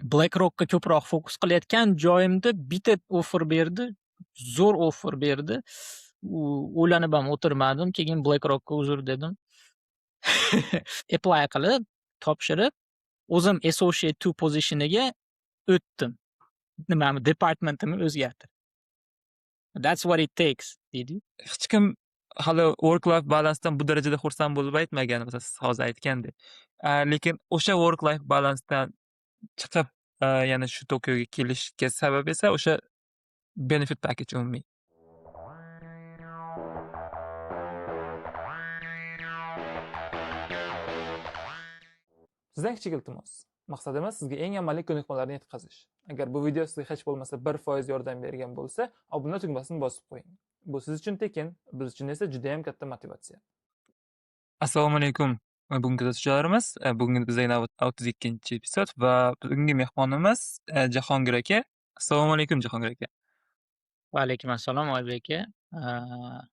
BlackRock'ga ko'proq fokus qilayotgan joyimda bitta offer berdi. Zo'r offer berdi. O'ylanib ham o'tirmadim. Keyin BlackRock'ga uzr dedim. Apply qilib, topshirib, o'zim associate 2 positioniga o'tdim. Departmentimni o'zgartirib. That's what it takes deydi. Hech kim hali work life balancedan bu darajada xursand bo'lib aytmagan, masalan, siz hozir aytgandek. Lekin o'sha work life balancedan chiqib, yana shu Tokioga kelishga sabab esa o'sha benefit package umumiy. Sizdan kichik iltimos. Maqsadimiz sizga eng amaliy ko'nikmalarni yetkazish. Agar bu video sizga hech bo'lmasa 1% yordam bergan bo'lsa, obuna tugmasini bosib qo'ying. Bu siz uchun tekin, biz uchun esa juda ham katta motivatsiya. Assalomu alaykum. Bugungi kuzatuvchilarimiz, bugun bizda 32-epizod va bugungi mehmonimiz Jahongir aka. Assalomu alaykum Jahongir aka. Va alaykum assalom Oybek aka.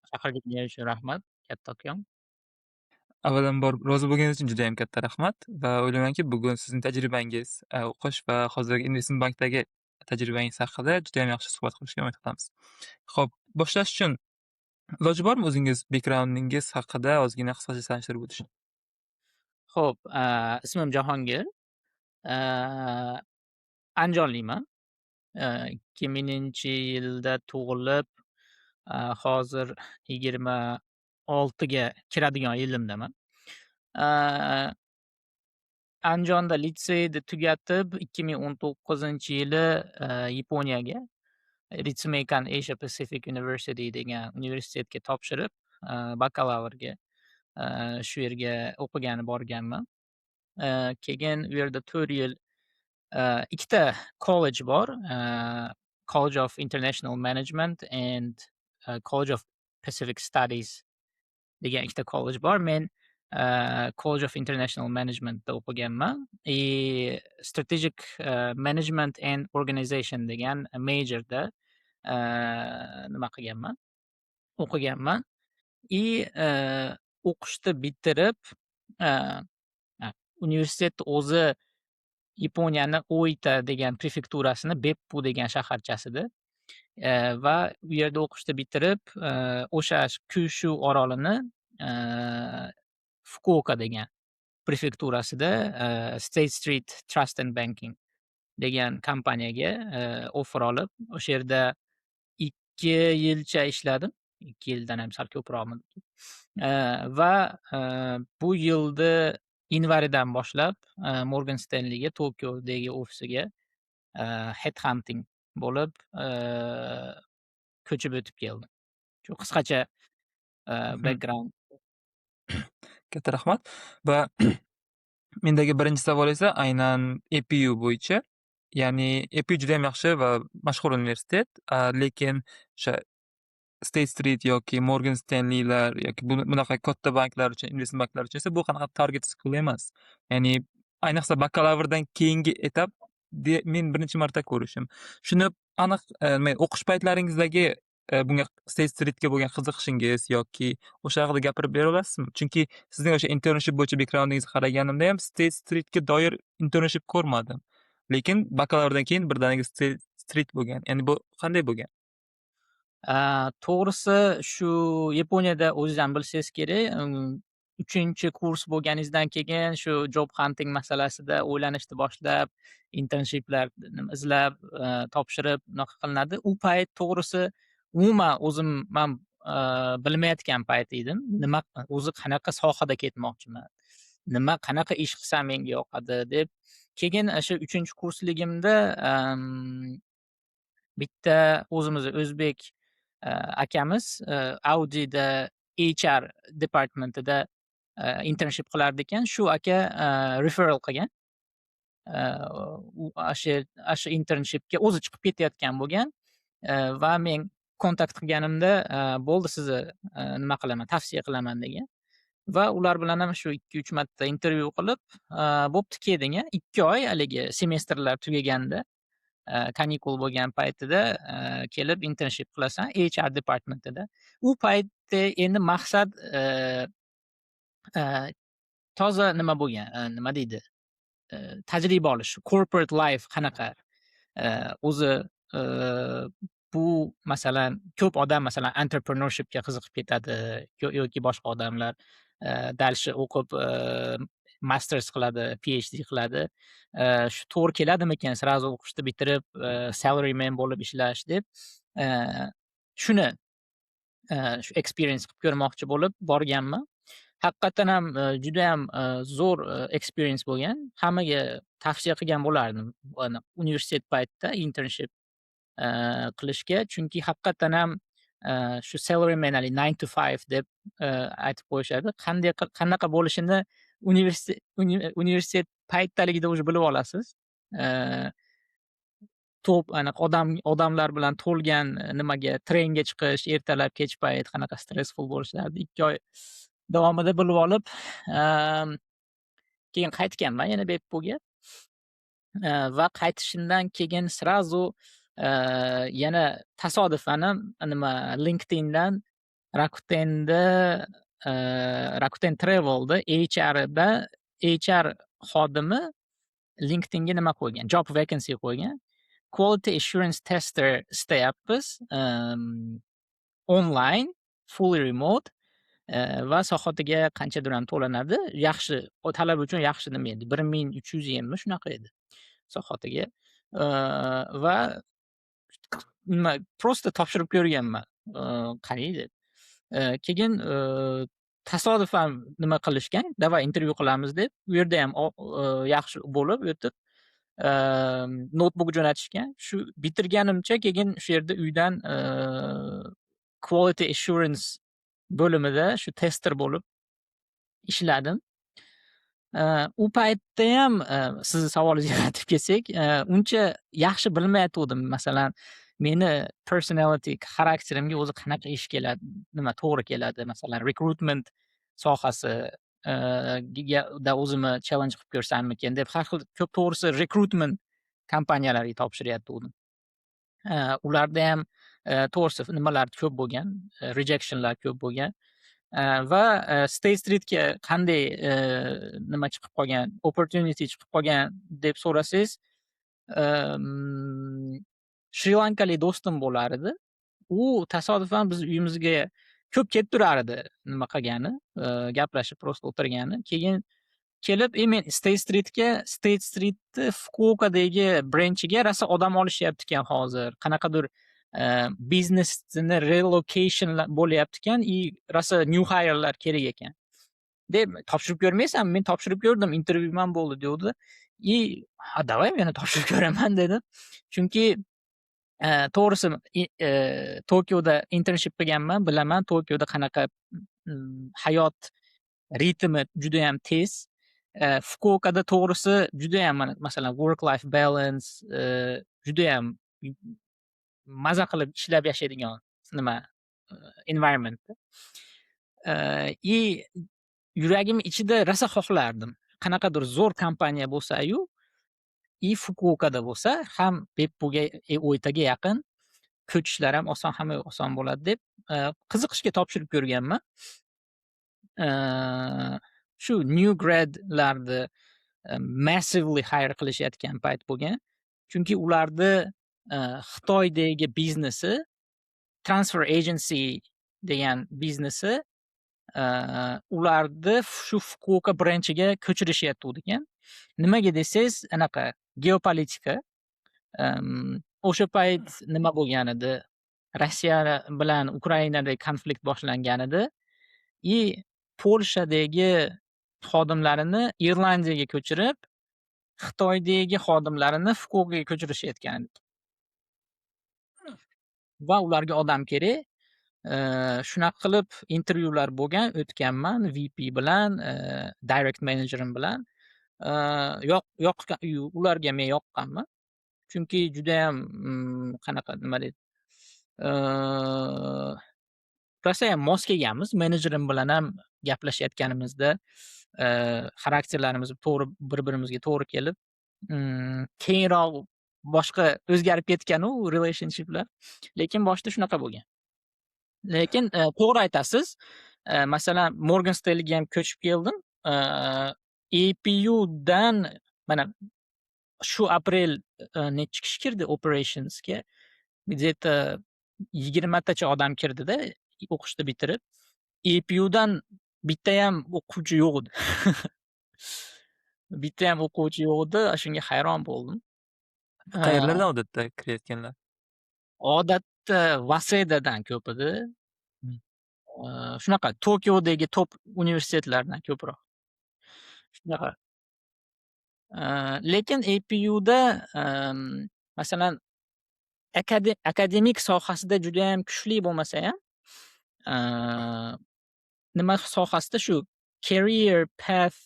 Chaqirganingiz uchun rahmat. Kattakon. Avvalambor rozi bo'lganingiz uchun juda ham katta rahmat va o'ylaymanki, bugun sizning tajribangiz, o'qish va hozirgi Investment bankdagi tajribangiz haqida juda ham yaxshi suhbat qilishga umid qilamiz. Xo'p, boshlash uchun iloji bormi o'zingiz backgroundingiz haqida ozgina qisqacha tanishtirib o'tish? Xo'p, ismim Jahongir. Andijonlikman. 2000-yilda tug'ilib, hozir 26ga kiradigan yilimdaman. Andijonda litseyni tugatib, 2019-yili Yaponiyaga Ritsumeikan Asia Pacific University degan universitetga topshirib, bakalavrga shu yerga o'qigani borganman. Keyin u yerda 4 yil ikkita kollej bor. College of International Management and College of Pacific Studies degan ikkita kollej bor. Men College of International Managementda o'qiganman. Strategic Management and Organization degan majorda nima qilganman? O'qiganman. O'qishni bitirib, universitetni o'zi Yaponiyani Oita degan prefekturasini Beppu degan shaharchasida va u yerda o'qishni bitirib, o'sha Kyushu orolini Fukuoka degan prefekturasida State Street Trust and Banking degan kompaniyaga offer olib, o'sha yerda 2 yilcha ishladim. 2 yildan ham sal ko'proqmi. Va bu yilda yanvaridan boshlab Morgan Stanleyga Tokiodagi ofisiga headhunting bo'lib ko'chib o'tib keldim. Shu qisqacha background. Katta rahmat. Va mendagi birinchi savol esa aynan EPU bo'yicha. Ya'ni EPU juda ham yaxshi va mashhur universitet, lekin o'sha State Street yoki Morgan Stanleylar yoki bunaqa katta banklar uchun, investment banklar uchun esa bu qanaqa target school emas. Ya'ni ayniqsa bakalavrdan keyingi etap men birinchi marta ko'rishim. Shuni aniq o'qish paytlaringizdagi bunga State Streetga bo'lgan qiziqishingiz yoki o'sha haqida gapirib bera olasizmi? Chunki sizning o'sha internship bo'yicha backgroundingizni qaraganimda ham State Streetga doir internship ko'rmadim. Lekin bakalavrdan keyin birdaniga State Street bo'lgan. Ya'ni bu qanday bo'lgan? To'g'risi shu Yaponiyada o'zingiz ham bilsangiz kerak, 3-kurs bo'lganingizdan keyin shu job hunting masalasida o'ylanishni boshlab, internshiplar izlab, topshirib bunaqa qilinadi. U payt to'g'risi umuman men bilmayotgan payt edim. O'zi qanaqa sohada ketmoqchiman, qanaqa ish qilsam menga yoqadi deb. Keyin o'sha 3-kursligimda bitta o'zimiz o'zbek akamiz Audi'da HR departamentida internship qilardi ekan. Shu aka referral qilgan. U o'sha internshipga o'zi chiqib ketayotgan bo'lgan va men kontakt qilganimda bo'ldi sizni nima qilaman, tavsiya qilaman degan. Va ular bilan ham shu 2-3 marta intervyu qilib, bo'pti kelding, 2 oy haligi semestrlar tugaganda kanikul bo'lgan paytida kelib internship qilasan HR departamentida. U paytda endi maqsad toza nima bo'lgan, nima deydi? tajriba olish, corporate life qanaqa. O'zi bu masalan ko'p odam masalan entrepreneurshipga qiziqib ketadi yoki boshqa odamlar dal shu o'qib masters qiladi, PhD qiladi. Shu to'g'ri keladimikan srazu o'qishni bitirib salaryman bo'lib ishlash deb shuni shu experience qilib ko'rmoqchi bo'lib borganman. Haqiqatan ham judayam zo'r experience bo'lgan. Hammaga tavsiya qilgan bo'lardim universitet paytida internship qilishga. Chunki haqiqatan ham shu salaryman 9 to 5 deb aytib qo'yishadi. Qanaqa bo'lishini universitet paytdaligida уже bilib olasiz. Anaqa odamlar bilan to'lgan nimaga trenga chiqish, ertalab kech payt qanaqa stressful bo'lishardi. 2 oy davomida bilib olib, keyin qaytganman yana Beppo'ga. Va qaytishimdan keyin srazu yana tasodifan ham LinkedIndan Rakuten Travel'da HR xodimi LinkedInga nima qo'ygan? Job vacancy qo'ygan. Quality assurance tester istayapmiz. Online, fully remote va soatiga qanchadir ham to'lanadi. Yaxshi, talab uchun yaxshi nima edi? 1300 yenmi shunaqa edi soatiga. Va nima prosta topshirib ko'rganman. Qani deb. Keyin tasodifan nima qilishgan? Davay intervyu qilamiz deb. Bu yerda ham yaxshi bo'lib o'tib notebook jo'natishgan. Shu bitirganimcha keyin shu yerda uydan quality assurance bo'limida shu tester bo'lib ishladim. U paytda ham sizni savolingizga qaytib kelsak, uncha yaxshi bilmayotgandim. Masalan, meni personality, xarakterimga o'zi qanaqa ish keladi, nima to'g'ri keladi. Masalan, recruitment sohasi da o'zimni challenge qilib ko'rsammikan deb har xil ko'p to'g'risi recruitment kompaniyalariga topshiryaptim. Ularda ham to'g'risi nimalar ko'p bo'lgan, rejectionlar ko'p bo'lgan. Va State Streetga qanday nima chiqib qolgan, opportunity chiqib qolgan deb so'rasangiz, Shri Lankalik do'stim bo'lar edi. U tasodifan biz uyimizga ko'p kelib turar edi, nima qilgani, gaplashib prosta o'tirgani. Keyin kelib, men State Streetni Fukuokadagi branchiga rosa odam olishyapti ekan hozir. Qanaqadir biznesni relocation bo'lyapti ekan, rosa new hire'lar kerak ekan. Deb topshirib ko'rmaysan? Men topshirib ko'rdim, intervyum ham bo'ldi dedi. Davay men topshirib ko'raman dedim. Chunki to'g'risi Tokioda internship qilganman, bilaman Tokioda qanaqa hayot ritmi juda ham tez. Fukuokada to'g'risi juda ham masalan work life balance juda ham maza qilib ishlab yashaydigan nima environment. Yuragim ichida rosa xohlardim. Qanaqadir zo'r kompaniya bo'lsa-yu, Fukuokada bo'lsa, ham Beppo'ga Oitaga yaqin, ko'chishlar ham oson, hamma oson bo'ladi deb qiziqishga topshirib ko'rganman. Shu new gradlarni massively hire qilishayotgan payt bo'lgan. Chunki ularni Xitoydagi biznesi transfer agency degan biznesi ularni shu Fukuoka branchiga ko'chirishyapti ekan. Nimaga desangiz, anaqa geopolitika. O'sha payt nima bo'lgan edi? Rossiya bilan Ukrainadagi konflikt boshlangan edi. Polshadagi xodimlarini Irlandiyaga ko'chirib, Xitoydagi xodimlarini Fukuokaga ko'chirishayotgan edi. Va ularga odam kerak. Shunaqa qilib intervyular bo'lgan, o'tganman VP bilan, direct managerim bilan. Ularga men yoqqanman. Chunki juda ham qanaqa nima deydi? Rosa ham mos kelganmiz. Menejerim bilan ham gaplashayotganimizda xarakterlarimiz to'g'ri bir-birimizga to'g'ri kelib, keyinroq boshqa o'zgarib ketgan-u relationshiplar. Lekin boshida shunaqa bo'lgan. Lekin to'g'ri aytasiz. Masalan, Morgan Stanleyga ham ko'chib keldim. APU dan mana shu aprel nechi kishi kirdi operationsga? Где-то 20 tacha odam kirdida o'qishni bitirib. EPUdan bittayam o'quvchi yo'q edi. Bittayam o'quvchi yo'q edi. Shunga hayron bo'ldim. Qayerlardan odatda kirayotganlar? Odatda Wasedadan ko'p edi. Hmm. Shunaqa Tokiodagi top universitetlardan ko'proq. Shunaqa. Lekin APUda masalan akademik sohasida juda ham kuchli bo'lmasa ham, nima sohasida shu career path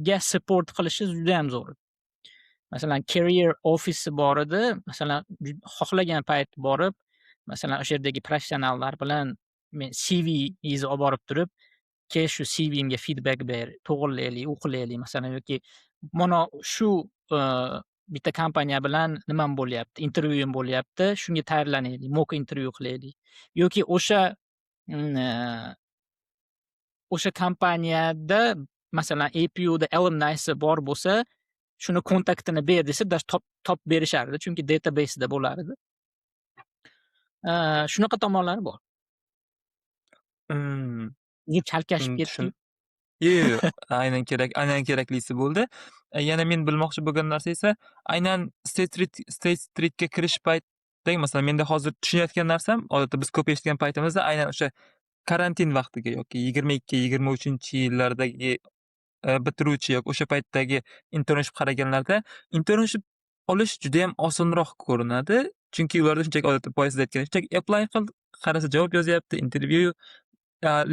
ga support qilishi juda ham zo'r. Masalan, career office bor edi. Masalan, xohlagan payt borib, masalan, o'sha yerdagi professionallar bilan men CV'ingizni olib borib turib, shu CV'mga feedback ber, to'g'rilaylik, o'qilaylik masalan yoki mana shu bitta kompaniya bilan nimam bo'lyapti, intervyuim bo'lyapti, shunga tayyorlanaylik, mock intervyu qilaylik. Yoki o'sha kompaniyada masalan APUda alumnisi bor bo'lsa, shuni kontaktini ber desa, top berishardi, chunki databaseda bo'lar edi. Shunaqa tomonlari bor. Chalkashib ketdi. Yo'q, aynan keraklisi bo'ldi. Yana men bilmoqchi bo'lgan narsa esa aynan State Streetga kirish paytida, masalan, menda hozir tushunayotgan narsam, odatda biz ko'p eshitgan paytimizda aynan o'sha karantin vaqtiga yoki 22-23-yillardagi bitiruvchi yoki o'sha paytdagi internship qaraganlarda internship olish juda ham osonroq ko'rinadi. Chunki ularda shunchaki odatda boya siz aytgandek shunchaki apply qil, qarasa javob yozyapti, intervyu.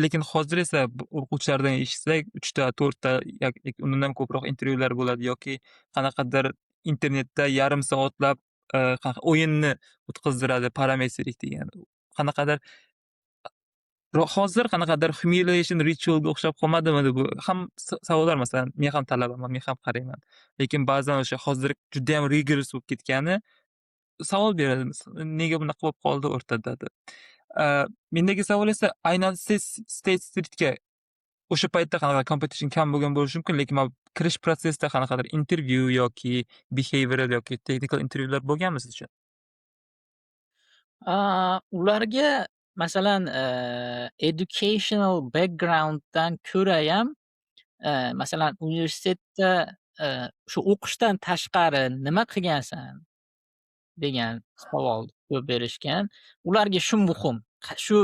Lekin hozir esa o'quvchilardan eshitsak 3 ta, 4 ta yoki undan ham ko'proq intervyular bo'ladi yoki qanaqadir internetda yarim soatlab o'yinni o'tkazdiradi, parametrik degan. Qanaqadir hozir qanaqadir humiliation ritualga o'xshab qolmadimi bu? Ham savollar, masalan, men ham talabaman, men ham qarayman. Lekin ba'zan o'sha hozir juda ham rigorous bo'lib ketgani savol beradi. Nega bunaqa bo'lib qoldi o'rtada deb. Mendagi savol esa aynan State Streetga o'sha paytda qanaqa competition kam bo'lgan bo'lishi mumkin, lekin kirish prosesida qanaqadir intervyu yoki behavioral yoki technical intervyular bo'lganmi siz uchun? Ularga masalan educational backgrounddan ko'ra ham masalan universitetda shu o'qishdan tashqari nima qilgansan degan savol ko'p berishgan. Ularga shu muhim. Shu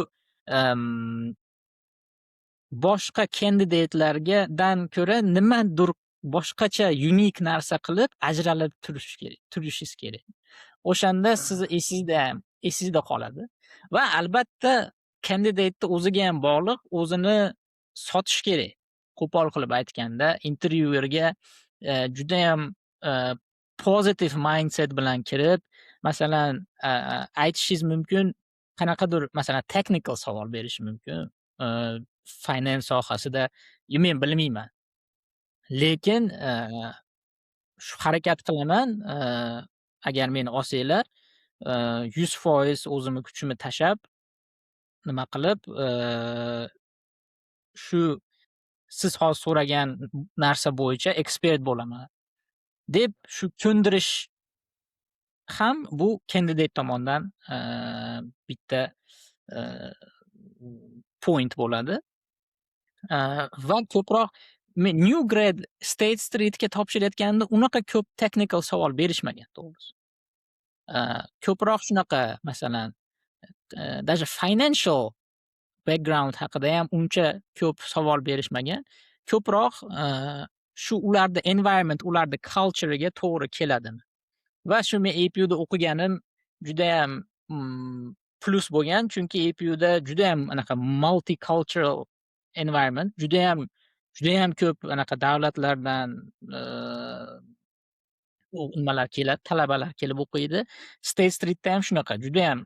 boshqa kandidatlardan ko'ra nimadir boshqacha unique narsa qilib ajralib turishingiz kerak. O'shanda sizni esingizda qoladi. Va albatta kandidatni o'ziga ham bog'liq, o'zini sotish kerak. Qo'pol qilib aytganda, intervyuerga juda ham positive mindset bilan kirib, masalan, aytishingiz mumkin, qanaqadir masalan technical savol berish mumkin. Finance sohasida men bilmayman. Lekin shu harakat qilaman, agar meni olsanglar 100% o'zimni kuchimni tashab nima qilib shu siz hozir so'ragan narsa bo'yicha ekspert bo'laman deb shu ko'ndirish ham bu kandidat tomonidan bitta point bo'ladi. Va ko'proq men New Grad State Streetga topshirayotganda unaqa ko'p technical savol berishmagan to'g'risi. Ko'proq shunaqa masalan даже financial background haqida ham uncha ko'p savol berishmagan. Ko'proq shu ularda environment, ularda culture'ga to'g'ri keladimi? Va shu men APUda o'qiganim juda ham plus bo'lgan, chunki APUda juda ham anaqa multicultural environment, juda ham ko'p anaqa davlatlardan nimalar keladi, talabalar kelib o'qiydi. State Streetda ham shunaqa, juda ham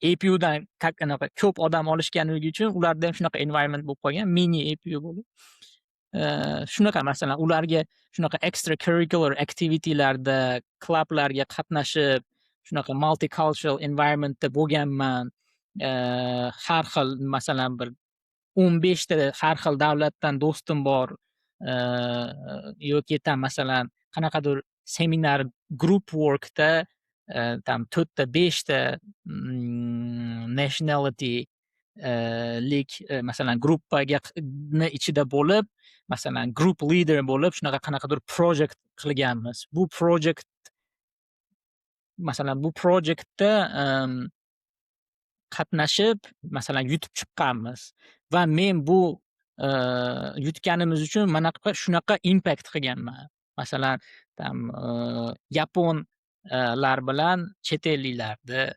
APUdan anaqa ko'p odam olishganligi uchun ularda ham shunaqa environment bo'lib qolgan, mini APU bo'lib. Shunaqa masalan ularga shunaqa extracurricular activitylarda, klublarga qatnashib, shunaqa multicultural environmentda bo'lganman. Har xil masalan bir 15 ta har xil davlatdan do'stim bor. yoki tam masalan qanaqadir seminar group workda tam 4 ta 5 ta nationality lik masalan gruppaga ni ichida bo'lib, masalan group leader bo'lib, shunaqa qanaqadir project qilganmiz. Masalan bu projektda qatnashib, masalan yutib chiqqanmiz va men bu yutganimiz uchun shunaqa impact qilganman. Masalan, tam yaponlar bilan chet elliklarni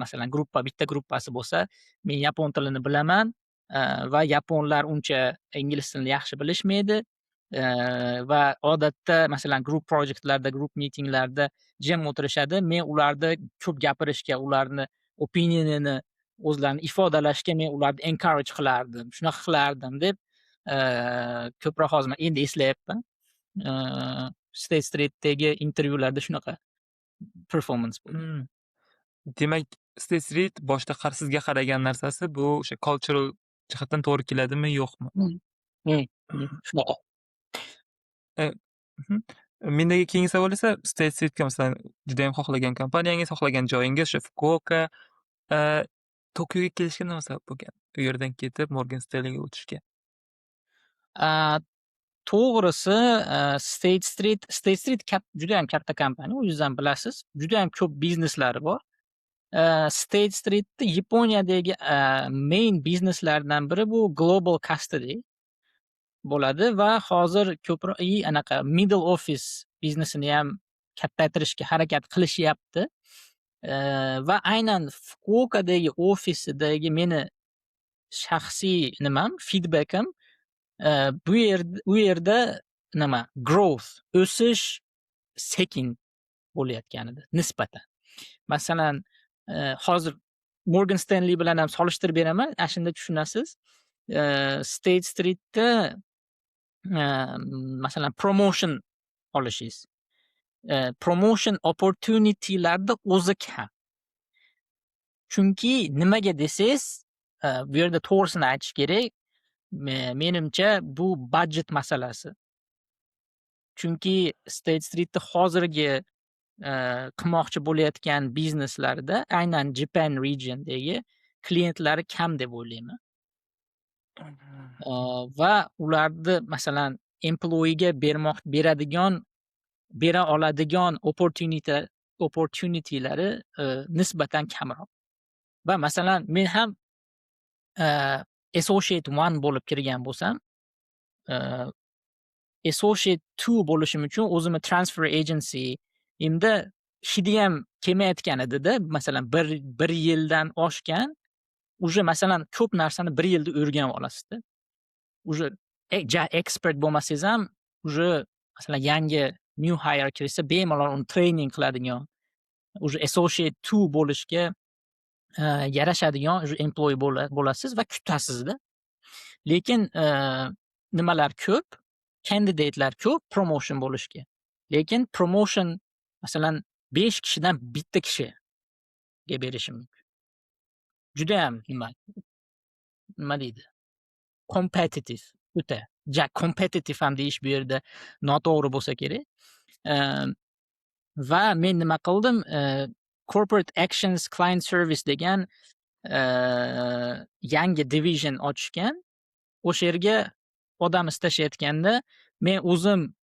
masalan bitta gruppasi bo'lsa, men yapon tilini bilaman va yaponlar uncha ingliz tilini yaxshi bilishmaydi va odatda masalan group projektlarda, group meetinglarda jim o'tirishadi. Men ularni ko'p gapirishga, ularni opinionini o'zlarini ifodalashga men ularni encourage qilardim. Shunaqa qilardim deb ko'proq hozir endi eslayapman. State Street'dagi intervyularda shunaqa performance bo'ldi. Demak, State Street boshda sizga qaragan narsasi bu o'sha cultural jihatdan to'g'ri keladimi, yo'qmi? Shunaqa. Mendagi keyingi savol esa State Streetga masalan juda ham xohlagan kompaniyangiz, xohlagan joyingiz o'sha Fukuoka, Tokioga kelishga nima sabab bo'lgan? U yerdan ketib Morgan Stanleyga o'tishga. To'g'risi, State Street juda ham katta kompaniya, o'zingizam bilasiz. Juda ham ko'p bizneslari bor. State Street'ni Yaponiyadagi main bizneslaridan biri bu global custody bo'ladi va hozir ko'proq anaqa middle office biznesini ham kattaytirishga harakat qilishyapti. Va aynan Fukuokadagi ofisidagi meni shaxsiy feedbackim bu yerda growth, o'sish sekin bo'layotgan edi nisbatan. Masalan, hozir Morgan Stanley bilan ham solishtirib beraman, ana shunda tushunasiz. State Street'da masalan promotion olishingiz, promotion opportunity'larda o'zi kam. Chunki nimaga desangiz, bu yerda to'g'risini aytish kerak, menimcha bu budjet masalasi. Chunki State Street'da hozirgi qilmoqchi bo'layotgan bizneslarda aynan Japan regiondagi klientlari kam deb o'ylayman. Va ularni masalan employeega bera oladigan opportunity'lari nisbatan kamroq. Va masalan men ham Associate 1 bo'lib kirgan bo'lsam, Associate 2 bo'lishim uchun o'zimni transfer agency imda hidi ham kelmayotgan edi-da, masalan bir yildan oshgan, уже masalan ko'p narsani bir yilda o'rganib olasizda. Уже expert bo'lmasangiz ham, уже masalan yangi new hire kirsa bemalol uni training qiladigan, уже Associate 2 bo'lishga yarashadigan employee bo'lasiz va kutasizda. Lekin nimalar ko'p, candidate'lar ko'p promotion bo'lishga. Lekin promotion masalan 5 kishidan bitta kishiga berishim mumkin. Juda ham nima deydi? Competitive, o'ta. Competitive ham deyish bu yerda noto'g'ri bo'lsa kerak. Va men nima qildim? Corporate Actions Client Service degan yangi division ochishgan. O'sha yerga odam istashayotganda men o'zim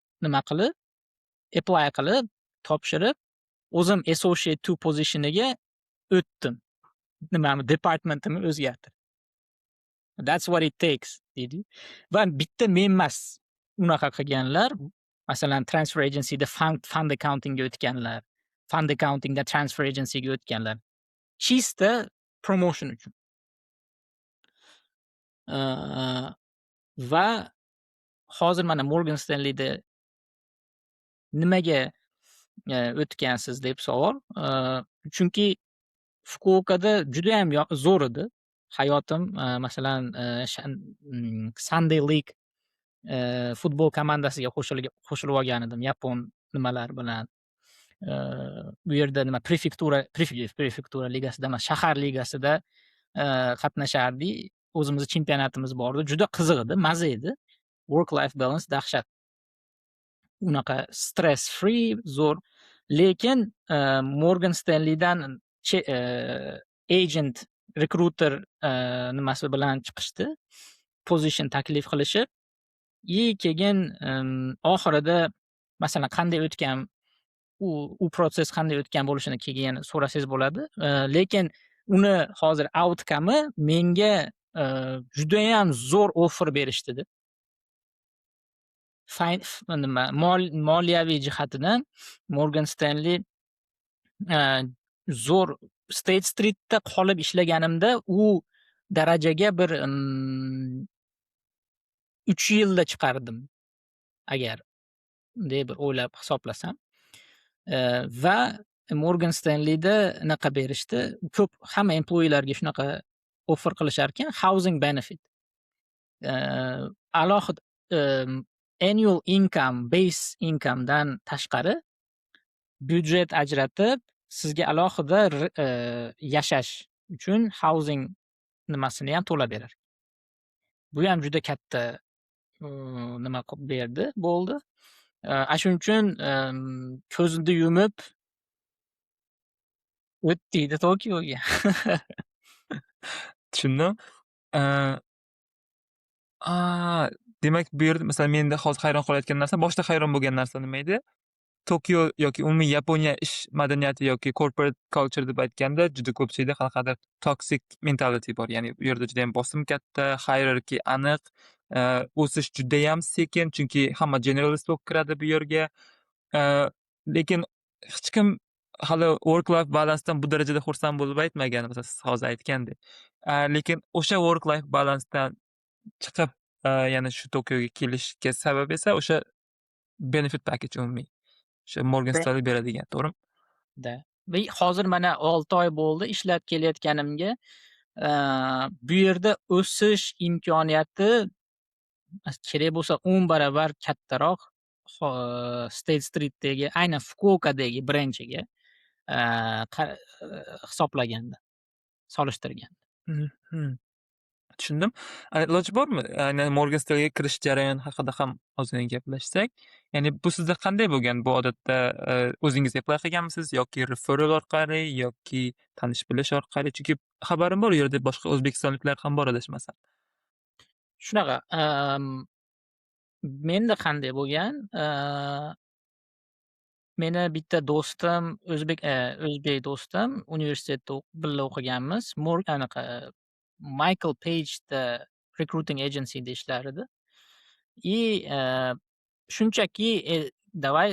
apply qilib, topshirib, o'zim Associate 2 positioniga o'tdim. Departmentimni o'zgartirib. That's what it takes, deydi. Va bitta men emas unaqa qilganlar. Masalan, transfer agencyda fund accountingga o'tganlar. Fund accountingda transfer agencyga o'tganlar. Chista promotion uchun. Va hozir mana Morgan Stanleyda nimaga o'tgansiz deb savol. Chunki Fukuokada juda ham zo'r edi hayotim. Masalan, Sunday League futbol komandasiga qo'shilib olgan edim yapon nimalar bilan. Bu yerda prefektura ligasida emas, shahar ligasida qatnashardik. O'zimizni chempionatimiz bor edi. Juda qiziq edi, maza edi. work life balance dahshat. Unaqa stress free, zo'r. Lekin Morgan Stanley'dan agent, recruiter nimasi bilan chiqishdi. Position taklif qilishib, keyin oxirida masalan qanday o'tgan, u proses qanday o'tgan bo'lishini keyin so'rasangiz bo'ladi. Lekin uni hozir outcome'i menga judayam zo'r offer berishdi. Moliyaviy jihatidan Morgan Stanley zo'r. State Street'da qolib ishlaganimda u darajaga bir 3 yilda chiqardim agar bunday bir o'ylab hisoblasam. Va Morgan Stanley'da anaqa berishdi. Ko'p hamma employeelarga shunaqa offer qilishar ekan, housing benefit. Alohida annual income, base income dan tashqari byudjet ajratib, sizga alohida yashash uchun housing nimasini ham to'lab berar. Bu ham juda katta nima qilib berdi, bo'ldi. Shuning uchun ko'zni yumib o'tdik Tokioga. Tushundim. Demak, bu yerda masalan menda hozir hayron qolayotgan narsa, boshida hayron bo'lgan narsa nima edi? Tokio yoki umumiy Yaponiya ish madaniyati yoki corporate culture deb aytganda juda ko'pchilikda qanaqadir toxic mentality bor. Ya'ni bu yerda juda ham bosim katta, hierarchy aniq, o'sish judayam sekin, chunki hamma generalist bo'lib kiradi bu yerga. Lekin hech kim hali work life balancedan bu darajada xursand bo'lib aytmagan, masalan siz hozir aytgandek. Lekin o'sha work life balancedan chiqib, yana shu Tokioga kelishga sabab esa o'sha benefit package umumiy. O'sha Morgan Stanley beradigan, to'g'rimi? Va hozir mana 6 oy bo'ldi ishlab kelayotganimga. Bu yerda o'sish imkoniyati kerak bo'lsa 10 barobar kattaroq State Street'dagi, aynan Fukuokadagi branchiga hisoblaganda, solishtirganda. Tushundim. Iloji bormi? Morgan Stanleyga kirish jarayoni haqida ham ozgina gaplashsak. Ya'ni bu sizda qanday bo'lgan? Bu odatda o'zingiz apply qilganmisiz yoki referral orqali yoki tanish bilish orqali? Chunki xabarim bor, u yerda boshqa o'zbekistonliklar ham bor adashmasam. Shunaqa, menda qanday bo'lgan? Meni bitta do'stim, o'zbek do'stim, universitetda birga o'qiganmiz. Anaqa Michael Page'da recruiting agency'da ishlar edi. Shunchaki davay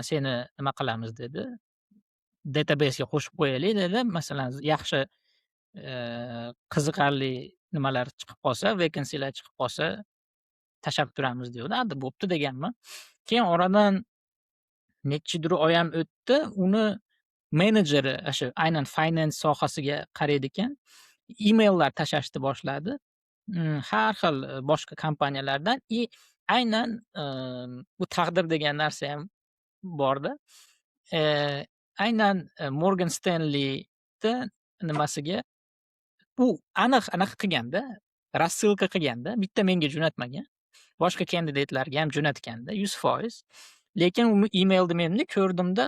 seni nima qilamiz dedi. Database'ga qo'shib qo'yaylik dedi. Masalan, yaxshi qiziqarli nimalar chiqib qolsa, vakansiyalar chiqib qolsa tashab turamiz deydi. Bo'pti deganman. Keyin oradan nechidir oy ham o'tdi. Uni menejeri o'sha aynan finance sohasiga qaraydi ekan. Emaillar tashashni boshladi. Har xil boshqa kompaniyalardan. Aynan bu taqdir degan narsa ham borda. Aynan Morgan Stanley'da nimasiga u aniq anaqa qilganda, rassilka qilganda, bitta menga jo'natmagan. Boshqa kandidatlarga ham jo'natganda 100%. Lekin uni emailda menni ko'rdimda,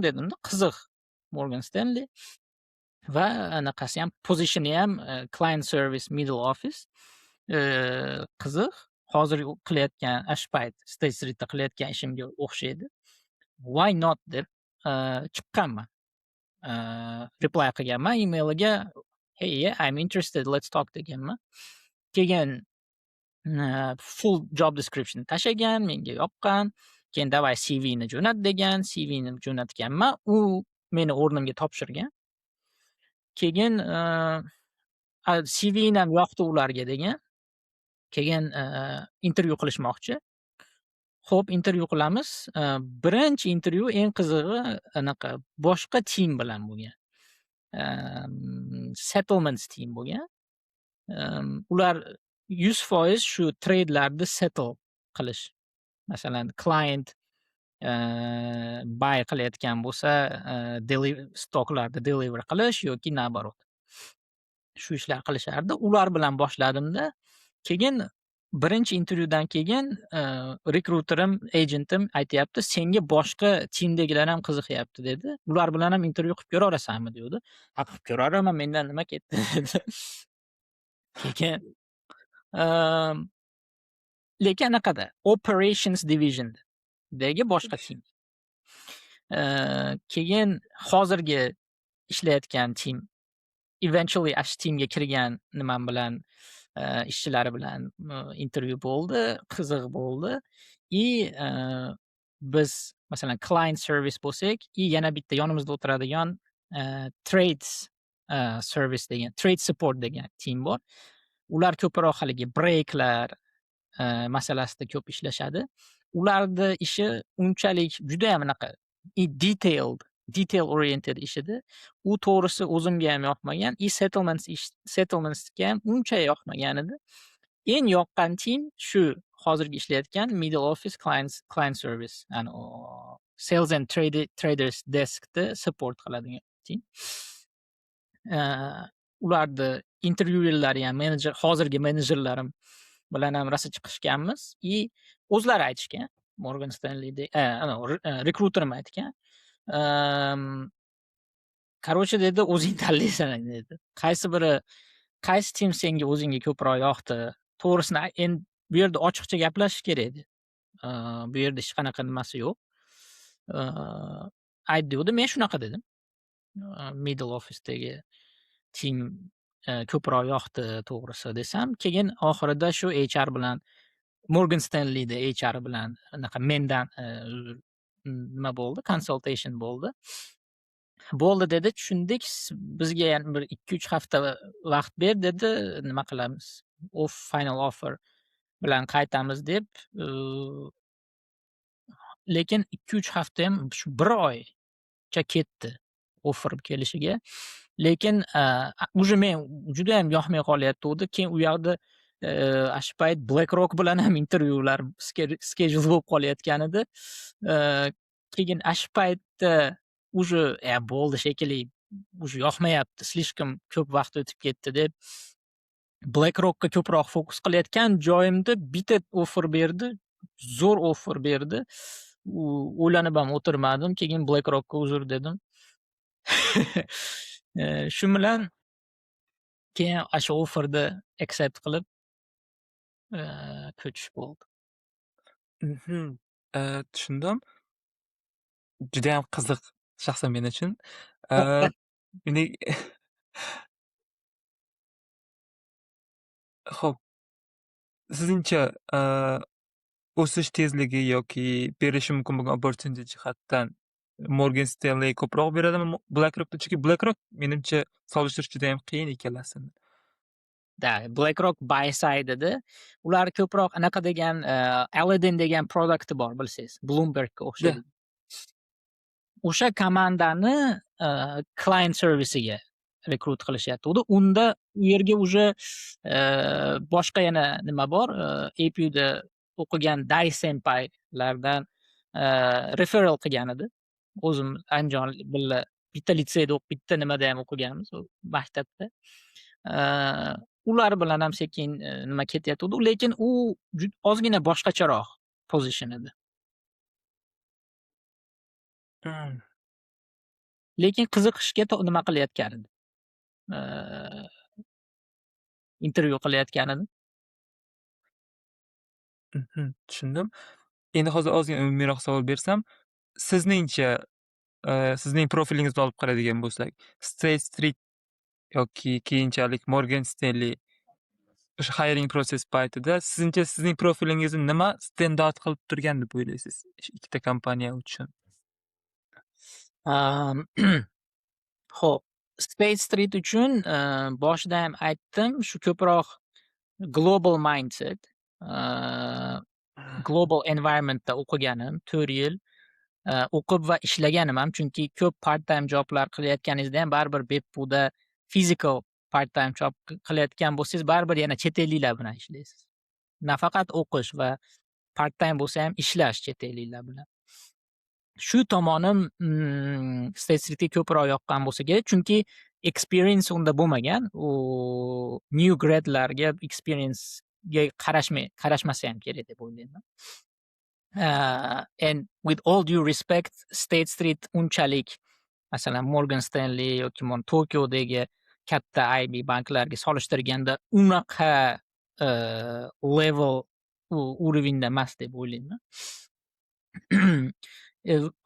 dedimda, qiziq Morgan Stanley va anaqasi ham, positioni ham client service middle office. Qiziq. Hozir qilayotgan Ashpayt State Street'da qilayotgan ishimga o'xshaydi. Why not deb chiqqanman. Reply qilganman emailiga. Hey, yeah, I'm interested, let's talk deganman. Keyin full job description tashagan, menga yoqqan. Keyin davay CV'ni jo'nat degan, CV'ni jo'natganman. U meni o'rnimga topshirgan. Keyin CV'ni ham yoqdi ularga degan. Keyin intervyu qilishmoqchi. Xo'p, intervyu qilamiz. Birinchi intervyu eng qizig'i anaqa boshqa team bilan bo'lgan. Settlements team bo'lgan. Ular 100% shu trade'larni settle qilish. Masalan, client buy qilayotgan bo'lsa, stoklarni deliver qilish yoki nabarot. Shu ishlar qilishardi. Ular bilan boshladimda, keyin birinchi intervyudan keyin rekruterim, agentim aytyapti, senga boshqa timdagilar ham qiziqyapti dedi. Ular bilan ham intervyu qilib ko'raverasanmi degandi. Ha, qilib ko'raveraman, mendan nima ketdi dedi. Keyin lekin anaqada operations divisiondagi boshqa tim. Keyin hozirgi ishlayotgan tim eventually ash timga kirgan nimam bilan ishchilari bilan intervyu bo'ldi, qiziq bo'ldi. Biz masalan client service bo'lsak, yana bitta yonimizda o'tiradigan trades service degan, trade support degan tim bor. Ular ko'proq haligi breaklar masalasida ko'p ishlashadi. Ularni ishi unchalik juda ham anaqa detail oriented ish edi. U to'g'risi o'zimga ham yoqmagan, settlementsga ham uncha yoqmagan edi. Eng yoqqan tim shu hozirgi ishlayotgan middle office client service, ya'ni sales and traders deskda support qiladigan tim. Ularni intervyuerlari ham hozirgi menejerlarim bilan ham rosa chiqishganmiz. O'zlari aytishgan, Morgan Stanley'da rekruterim aytgan. Короче dedi, o'zing tanlaysan dedi. Qaysi tim senga o'zingga ko'proq yoqdi? To'g'risini endi bu yerda ochiqcha gaplashish kerak edi. Bu yerda hech qanaqa nimasi yo'q. Ayt dedi, men shunaqa dedim. Middle office'dagi tim ko'proq yoqdi to'g'risi desam, keyin oxirida shu HR bilan Morgan Stanley'da HR bilan anaqa mendan nima bo'ldi, consultation bo'ldi. Bo'ldi dedi, tushundik, bizga yana bir 2-3 hafta vaqt ber dedi, nima qilamiz? Final offer bilan qaytamiz deb, lekin 2-3 hafta ham shu 1 oycha ketdi offer kelishiga. Lekin уже men juda ham yoqmay qolyapti. Keyin u yoqda shu payt BlackRock bilan ham intervyular schedule bo'lib qolayotgan edi. Keyin shu paytda уже bo'ldi shekilli, уже yoqmayapti, slishkam ko'p vaqt o'tib ketdi deb BlackRockka ko'proq fokus qilayotgan joyimda bitta offer berdi, zo'r offer berdi. O'ylanib ham o'tirmadim, keyin BlackRockka uzr dedim. Shu bilan keyin shu offerni accept qilib ko'chish bo'ldi. Tushundim. Juda ham qiziq shaxsan men uchun. Xo'p, sizningcha o'sish tezligi yoki berishi mumkin bo'lgan opportunity jihatdan Morgan Stanley ko'proq beradimi BlackRockdan? Chunki BlackRock menimcha solishtirish juda ham qiyin ikkalasini. BlackRock buy side edi. Ular ko'proq anaqa degan Aladdin degan produkti bor, bilsangiz, Bloombergga o'xshaydi. O'sha komandani client servisiga rekrut qilishyapti. Unda u yerga уже boshqa yana nima bor? APUda o'qigan Dai senpaylardan referral qilgan edi. O'zim Andijon billa bitta litseyda bitta nimada ham o'qiganmiz, maktabda. Ular bilan ham sekin nima ketyapti, lekin u ozgina boshqacharoq position edi. Lekin qiziqishga nima qilayotgan edi. Intervyu qilayotgan edi. Tushundim. Endi hozir ozgina umumiyroq savol bersam, sizningcha sizning profilingizni olib qaraydigan bo'lsak, State Street yoki keyinchalik Morgan Stanley o'sha hiring process paytida sizningcha sizning profilingizni nima stand out qilib turgan deb o'ylaysiz ikkita kompaniya uchun? Xo'p, State Street uchun boshida ham aytdim, shu ko'proq global mindset, global environmentda o'qiganim, 4 yil o'qib va ishlaganim ham, chunki ko'p part-time joblar qilayotganingizda ham baribir beppuda physical part-time job qilayotgan bo'lsangiz, baribir yana chet elliklar bilan ishlaysiz. Nafaqat o'qish va part-time bo'lsa ham ishlash chet elliklar bilan. Shu tomonim State Streetga ko'proq yoqqan bo'lsa kerak, chunki experience unda bo'lmagan. U new gradlarga experience qarashmasa ham kerak deb o'ylayman. And with all due respect, State Street unchalik masalan Morgan Stanley yoki Tokiodagi katta IB banklarga solishtirganda unaqa level уровеньda emas deb o'ylayman.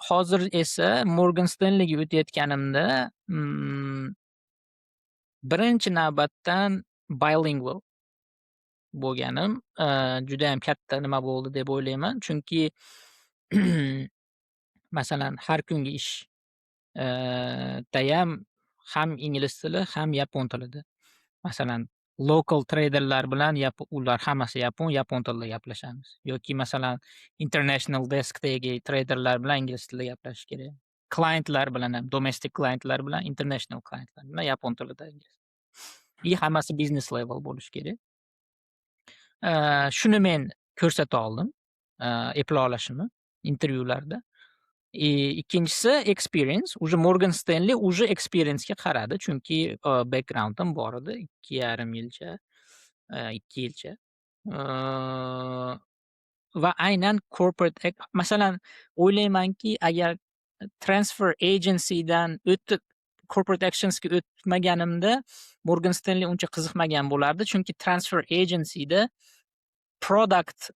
Hozir esa Morgan Stanleyga o'tayotganimda birinchi navbatdan bilingual bo'lganim judayam katta nima bo'ldi deb o'ylayman. Chunki masalan har kungi ish dayam ham ingliz tili, ham yapon tilida. Masalan, local traderlar bilan ular hammasi yapon tilida gaplashamiz. Yoki masalan, international deskdagi traderlar bilan ingliz tilida gaplashish kerak. Klientlar bilan ham, domestic klientlar bilan, international klientlar bilan yapon tilida ingliz. Hammasi business level bo'lishi kerak. Shuni men ko'rsata oldim, eplay olishimni intervyularda. Ikkinchisi experience. Уже Morgan Stanley experience'ga qaradi, chunki background'im bor edi 2,5 yilcha, 2 yilcha. Va aynan corporate masalan o'ylaymanki, agar transfer agency'dan o'tib corporate actionsga o'tmaganimda Morgan Stanley uncha qiziqmagan bo'lardi, chunki transfer agency'da product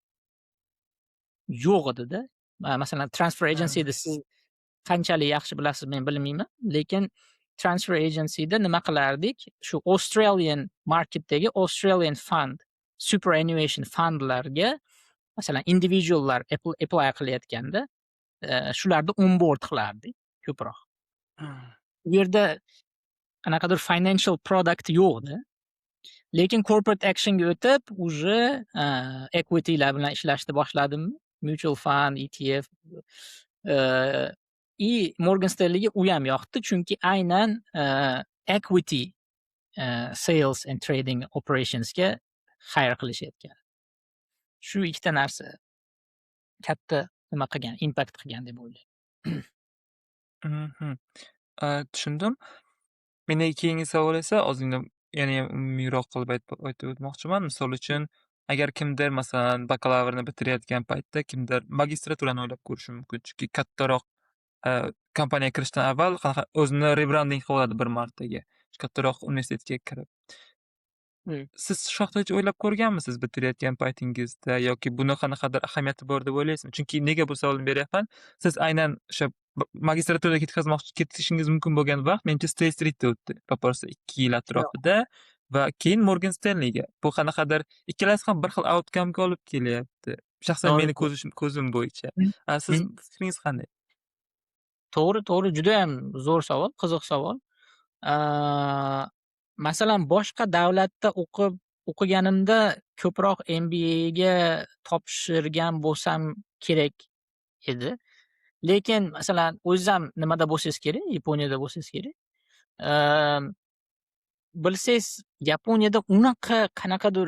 yo'q edi-da. Masalan, transfer agency'da siz qanchalik yaxshi bilasiz men bilmayman, lekin transfer agency'da nima qilardik? Shu Australian marketdagi Australian fund, superannuation fundlarga masalan individuallar apply qilayotganda shularni onboard qilardik ko'proq. U yerda qanaqadir financial product yo'qdi. Lekin corporate actionga o'tib, уже equity'lar bilan ishlashni boshladim. Mutual fund, ETF. Morgan Stanleyga u ham yoqdi, chunki aynan equity sales and trading operationsga hire qilishayotgan. Shu ikkita narsa katta nima qilgan, impact qilgan deb o'ylayman. Tushundim. Mendagi keyingi savol esa ozgina yana muyroq qilib aytib o'tmoqchiman. Misol uchun, agar kimdir masalan bakalavrni bitirayotgan paytda kimdir magistraturani o'ylab ko'rishi mumkin. Chunki kattaroq kompaniyaga kirishdan avval o'zini rebranding qilib oladi bir martaga. Kattaroq universitetga kirib. Siz shu haqda hech o'ylab ko'rganmisiz bitirayotgan paytingizda yoki buni qanaqadir ahamiyati bor deb o'ylaysizmi? Chunki nega bu savolni beryapman? Siz aynan o'sha magistraturaga ketishingiz mumkin bo'lgan vaqt menimcha State Street'da o'tdi. Proporsa 2 yil atrofida va keyin Morgan Stanleyga. Bu qanaqadir ikkalasi ham bir xil outcome'ga olib kelyapti. Shaxsan meni ko'zim bo'yicha. Siz fikringiz qanday? To'g'ri, juda ham zo'r savol, qiziq savol. Masalan, boshqa davlatda o'qiganimda ko'proq MBAga topshirgan bo'lsam kerak edi. Lekin masalan, o'zingiz ham nimada bo'lsangiz kerak, Yaponiyada bo'lsangiz kerak. Bilsangiz, Yaponiyada unaqa qanaqadir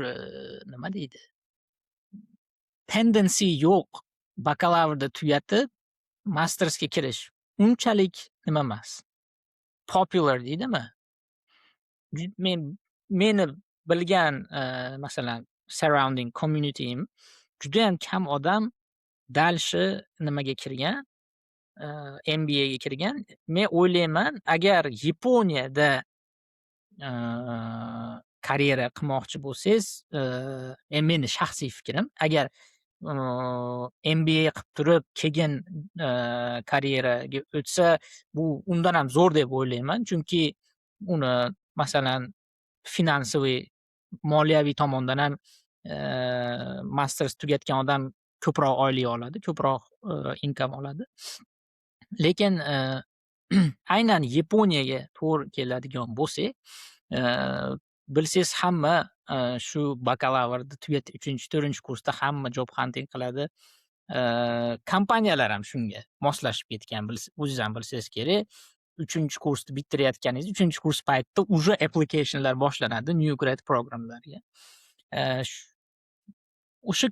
nima deydi? Tendency yo'q. Bakalavrda tugatib, mastersga kirish unchalik nima emas. Popular deydimi? Meni bilgan masalan surrounding community'im juda ham kam odam dalshi nimaga kirgan, MBAga kirgan. Men o'ylayman, agar Yaponiyada karyera qilmoqchi bo'lsangiz, meni shaxsiy fikrim, agar MBA qilib turib keyin karyeraga o'tsa, bu undan ham zo'r deb o'ylayman, chunki uni masalan finansiy, moliyaviy tomondan ham masters tugatgan odam ko'proq oylik oladi, ko'proq income oladi. Lekin aynan Yaponiyaga to'g'ri keladigan bo'lsak, bilsangiz hamma shu bakalavrni tugatib 3-4 kursda hamma job hunting qiladi. Kompaniyalar ham shunga moslashib ketgan. O'zingiz ham bilsangiz kerak. 3-kursni bitirayotganingiz, 3-kurs paytida уже applicationlar boshlanadi new grad programlarga. O'sha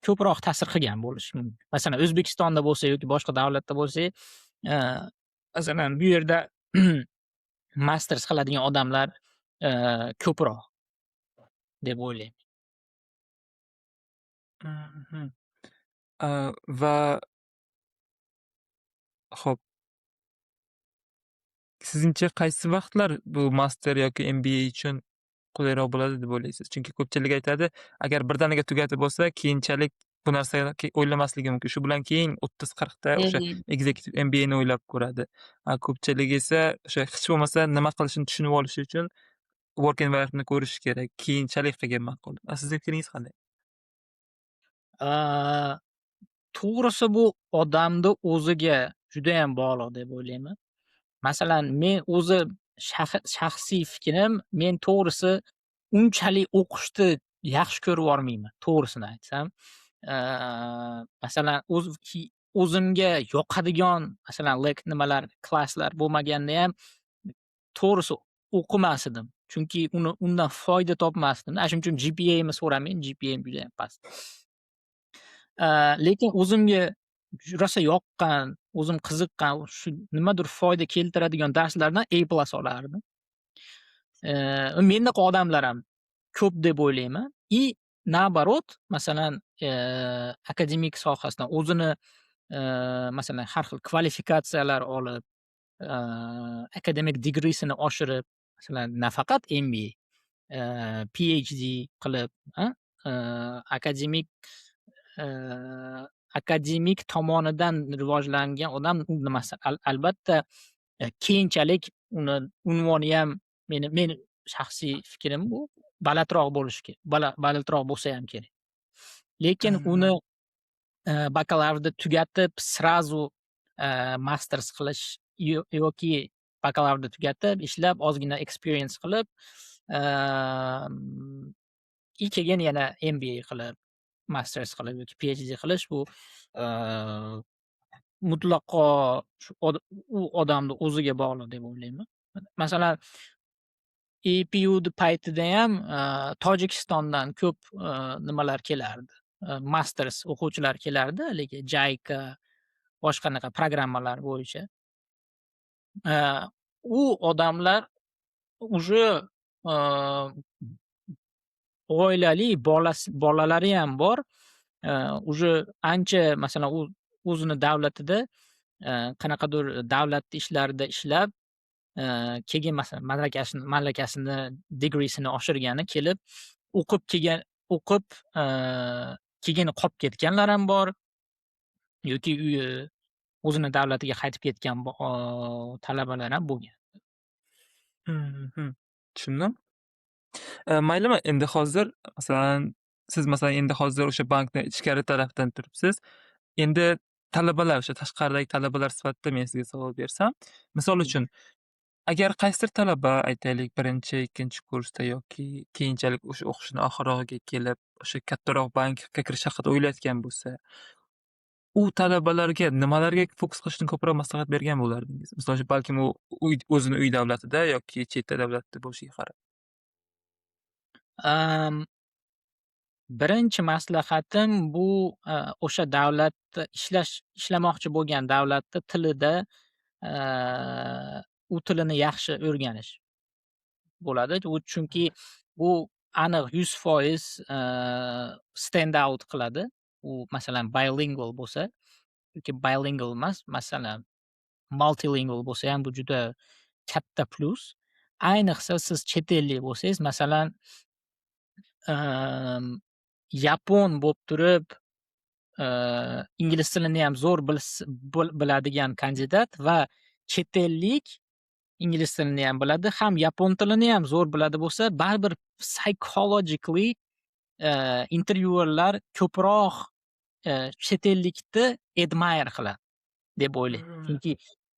ko'proq ta'sir qilgan bo'lishi mumkin. Masalan, O'zbekistonda bo'lsa yoki boshqa davlatda bo'lsa, masalan, bu yerda masters qiladigan odamlar ko'proq deb o'ylayman. Mhm. Va xo'p, sizningcha qaysi vaqtlar bu master yoki MBA uchun qulayroq bo'ladi deb o'ylaysiz? Chunki ko'pchilik aytadi, agar birdaniga tugatib bo'lsa, keyinchalik bu narsani o'ylamasligi mumkin. Shu bilan keyin 30-40 ta o'sha E executive MBAni o'ylab ko'radi. Ko'pchilik esa o'sha hech bo'lmasa nima qilishini tushunib olishi uchun work environment'ni ko'rishi kerak. Keyinchalik qilgan ma'qul. Sizning fikringiz qanday? aaa, to'g'risi bu odamni o'ziga judayam bog'liq deb o'ylayman. Masalan, men o'zi shaxsiy fikrim, men to'g'risi unchalik o'qishni yaxshi ko'rib yormayman, to'g'risini aytsam. Masalan, o'zimga yoqadigan, masalan, nimalar, klasslar bo'lmaganda ham to'g'risi o'qimas edim. Chunki undan foyda topmasdim. Shuning uchun GPA'imni so'ramang, GPA'im judayam past. Lekin o'zimga rosa yoqqan, o'zim qiziqqan, shu nimadir foyda keltiradigan darslardan A+ olardim. Mendaqa odamlar ham ko'p deb o'ylayman. Наоборот, masalan, akademik sohasidan o'zini, masalan, har xil kvalifikatsiyalar olib, akademik degreesini oshirib, masalan, nafaqat MBA, PhD qilib, akademik, akademik tomonidan rivojlangan odam u nimasi albatta, keyinchalik uni unvoni ham meni shaxsiy fikrim bu balandroq bo'lishi balandroq bo'lsa ham kerak. Lekin uni, bakalavriat tugatib srazu, masters qilish yoki bakalavriat tugatib, ishlab, ozgina experience qilib, keyin yana MBA qilib, masters qilib yoki PhD qilish bu, mutlaqo shu u odamni o'ziga bog'liq deb o'ylayman. Masalan, EPUni paytida ham, Tojikistondan ko'p, nimalar kelardi, masters o'quvchilar kelardi, haligi JICA, boshqa anaqa programmalar bo'yicha. U odamlar уже, oilali, bolalari ham bor. Уже ancha, masalan, u o'zini davlatida, qanaqadir davlat ishlarida ishlab, keyin masalan malakasini, degreesini oshirgani kelib, o'qib kelgan, keyin qolib ketganlar ham bor yoki o'zini davlatiga qaytib ketgan talabalar ham bo'lgan. Mhm. Tushundim. Maylimi, endi hozir masalan, siz masalan endi hozir o'sha bankni ichkari tarafdan turibsiz. Endi talabalar, o'sha tashqaridagi talabalar sifatida men sizga savol bersam, misol uchun, agar qaysidir talaba aytaylik 1-2 kursda yoki keyinchalik o'sha o'qishini oxirrog'iga kelib, o'sha kattaroq bankga kirish haqida o'ylayotgan bo'lsa, u talabalarga nimalarga fokus qilishni ko'proq maslahat bergan bo'lardingiz? Misol uchun, balkim u o'zini uy davlatida yoki chet davlatida bo'lishiga qarab. Birinchi maslahatim bu, o'sha davlatda ishlamoqchi bo'lgan davlatni tilida, u tilini yaxshi o'rganish bo'ladi. Chunki bu aniq 100% stand out qiladi. U masalan bilingual bo'lsa yoki bilingual emas, masalan multilingual bo'lsa ham bu juda katta plus. Ayniqsa siz chet ellik bo'lsangiz, masalan, yapon bo'lib turib, ingliz tilini ham zo'r biladigan kandidat va chet ellik ingliz tilini ham biladi, ham yapon tilini ham zo'r biladi bo'lsa, baribir psychologically, intervyuerlar ko'proq, chet ellikni admire qiladi deb o'ylayman. Chunki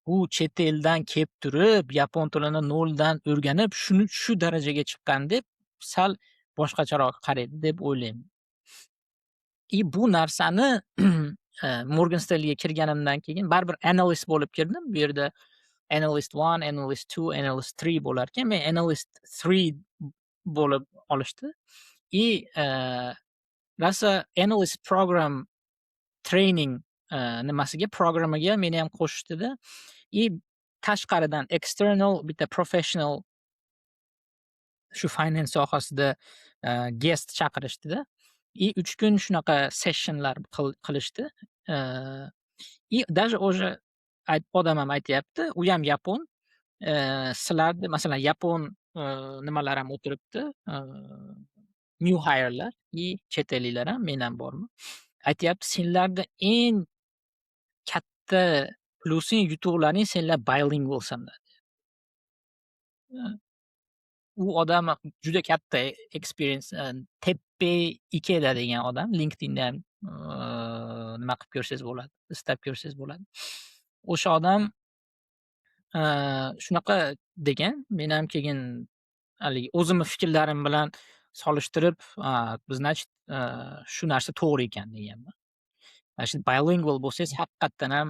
u chet eldan kelib turib, yapon tilini noldan o'rganib, shu darajaga chiqqan deb sal boshqacharoq qaraydi deb o'ylayman. Bu narsani Morgan Stanleyga kirganimdan keyin baribir analyst bo'lib kirdim. Bu yerda analyst 1, analyst 2, analyst 3 bo'larkan, men analyst 3 bo'lib olishdi. Rosa analyst program training, nimasiga, programmiga meni ham qo'shishdida. Tashqaridan external bitta professional shu finance sohasida, guest chaqirishdida. И 3 kun shunaqa sessionlar qilishdi. И даже уже odam ham aytyapti, u ham yapon. Sizlarni masalan yapon nimalar ham o'tiribdi, new hire'lar и chet elliklar ham, men ham borman. Aytyapti, senlarda eng katta plusing, yutuqlaring senlar bilingualsanlar. U odam juda katta experience, Teppei Ikeda degan odam. LinkedInda ham nima qilib ko'rsangiz bo'ladi, istab ko'rsangiz bo'ladi. O'sha odam shunaqa degan. Men ham keyin haligi o'zimni fikrlarim bilan solishtirib, значит, shu narsa to'g'ri ekan deganman. Mana shu bilingual bo'lsangiz haqiqatdan ham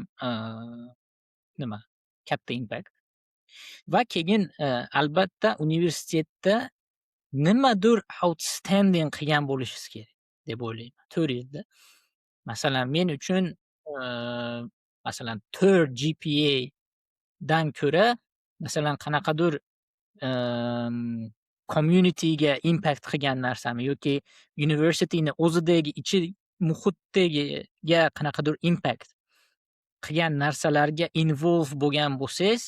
nima katta impact. Va keyin albatta universitetda nimadir outstanding qilgan bo'lishingiz kerak deb o'ylayman 4 yilda. Masalan, men uchun masalan 4 GPA dan ko'ra masalan qanaqadir communityga impact qilgan narsami yoki universityni o'zidagi muhitdagiga qanaqadir impact qilgan narsalarga involve bo'lgan bo'lsangiz,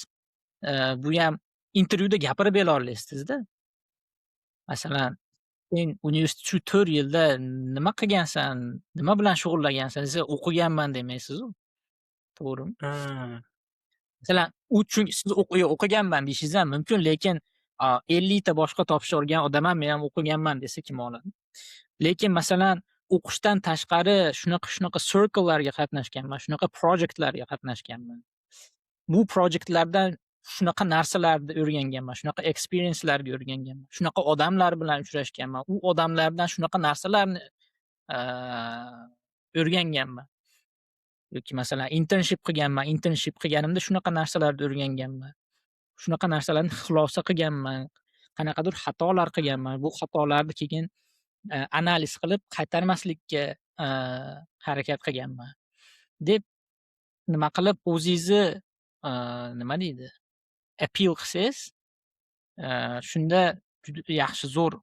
bu ham intervyuda gapirib bera olasizda. Masalan, sen universitet shu 4 yilda nima qilgansan, nima bilan shug'ullangansan desa, o'qiganman demaysiz-ku. To'g'rimi? Masalan, chunki siz o'qiganman deyishingiz ham mumkin, lekin 50 ta boshqa topshirgan odam ham men ham o'qiganman desa kim oladi? Lekin masalan, o'qishdan tashqari shunaqa circle'larga qatnashganman, shunaqa projektlarga qatnashganman. Bu projektlardan shunaqa narsalarni o'rganganman, shunaqa experience'larga o'rganganman, shunaqa odamlar bilan uchrashganman, u odamlardan shunaqa narsalarni o'rganganman. Yoki masalan internship qilganman, internship qilganimda shunaqa narsalarni o'rganganman. Shunaqa narsalarni xulosa qilganman, qanaqadir xatolar qilganman. Bu xatolarni keyin analiz qilib qaytarmaslikka harakat qilganman deb nima qilib o'zingizni nima deydi, appeal qilsangiz, shunda juda yaxshi zo'r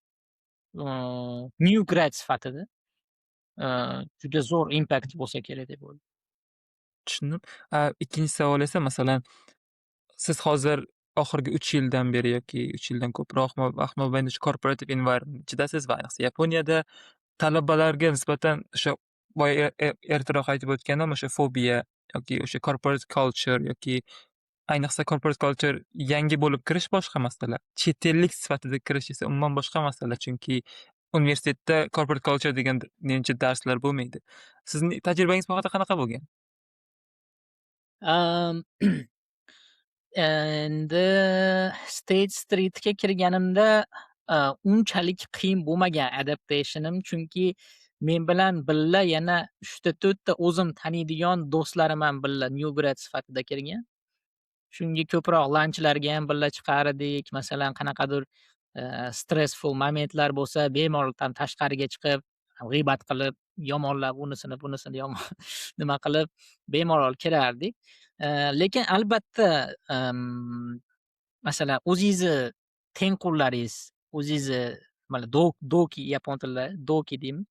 new grad sifatida juda zo'r impact bo'lsa kerak deb o'ylayman. Tushundim. Ikkinchi savol esa masalan, siz hozir oxirgi 3 yildan beri yoki 3 yildan ko'proq mobaynida shu corporative environment ichidasiz va ayniqsa Yaponiyada talabalarga nisbatan o'sha boya ertaroq aytib o'tganim o'sha fobiya yoki o'sha corporate culture yoki ayniqsa corporate culture yangi bo'lib kirish boshqa masala. Chet ellik sifatida kirish esa umuman boshqa masala. Chunki universitetda corporate culture degan menimcha darslar bo'lmaydi. Sizning tajribangiz bu haqida qanaqa bo'lgan? Endi State Streetga kirganimda unchalik qiyin bo'lmagan adaptationim, chunki men bilan birga yana 3 ta 4 ta o'zim taniydigan do'stlarim ham birga new grad sifatida kirgan. Shunga ko'proq lanchlarga ham birga chiqardik. Masalan, qanaqadir stressful momentlar bo'lsa, bemalol tashqariga chiqib, g'iybat qilib, yomonlab unisini bunisini yomon nima qilib bemalol kirardik. Lekin albatta masalan o'zingizni tengqurlaringiz, o'zingizni mana doki yapon tilida doki deymi,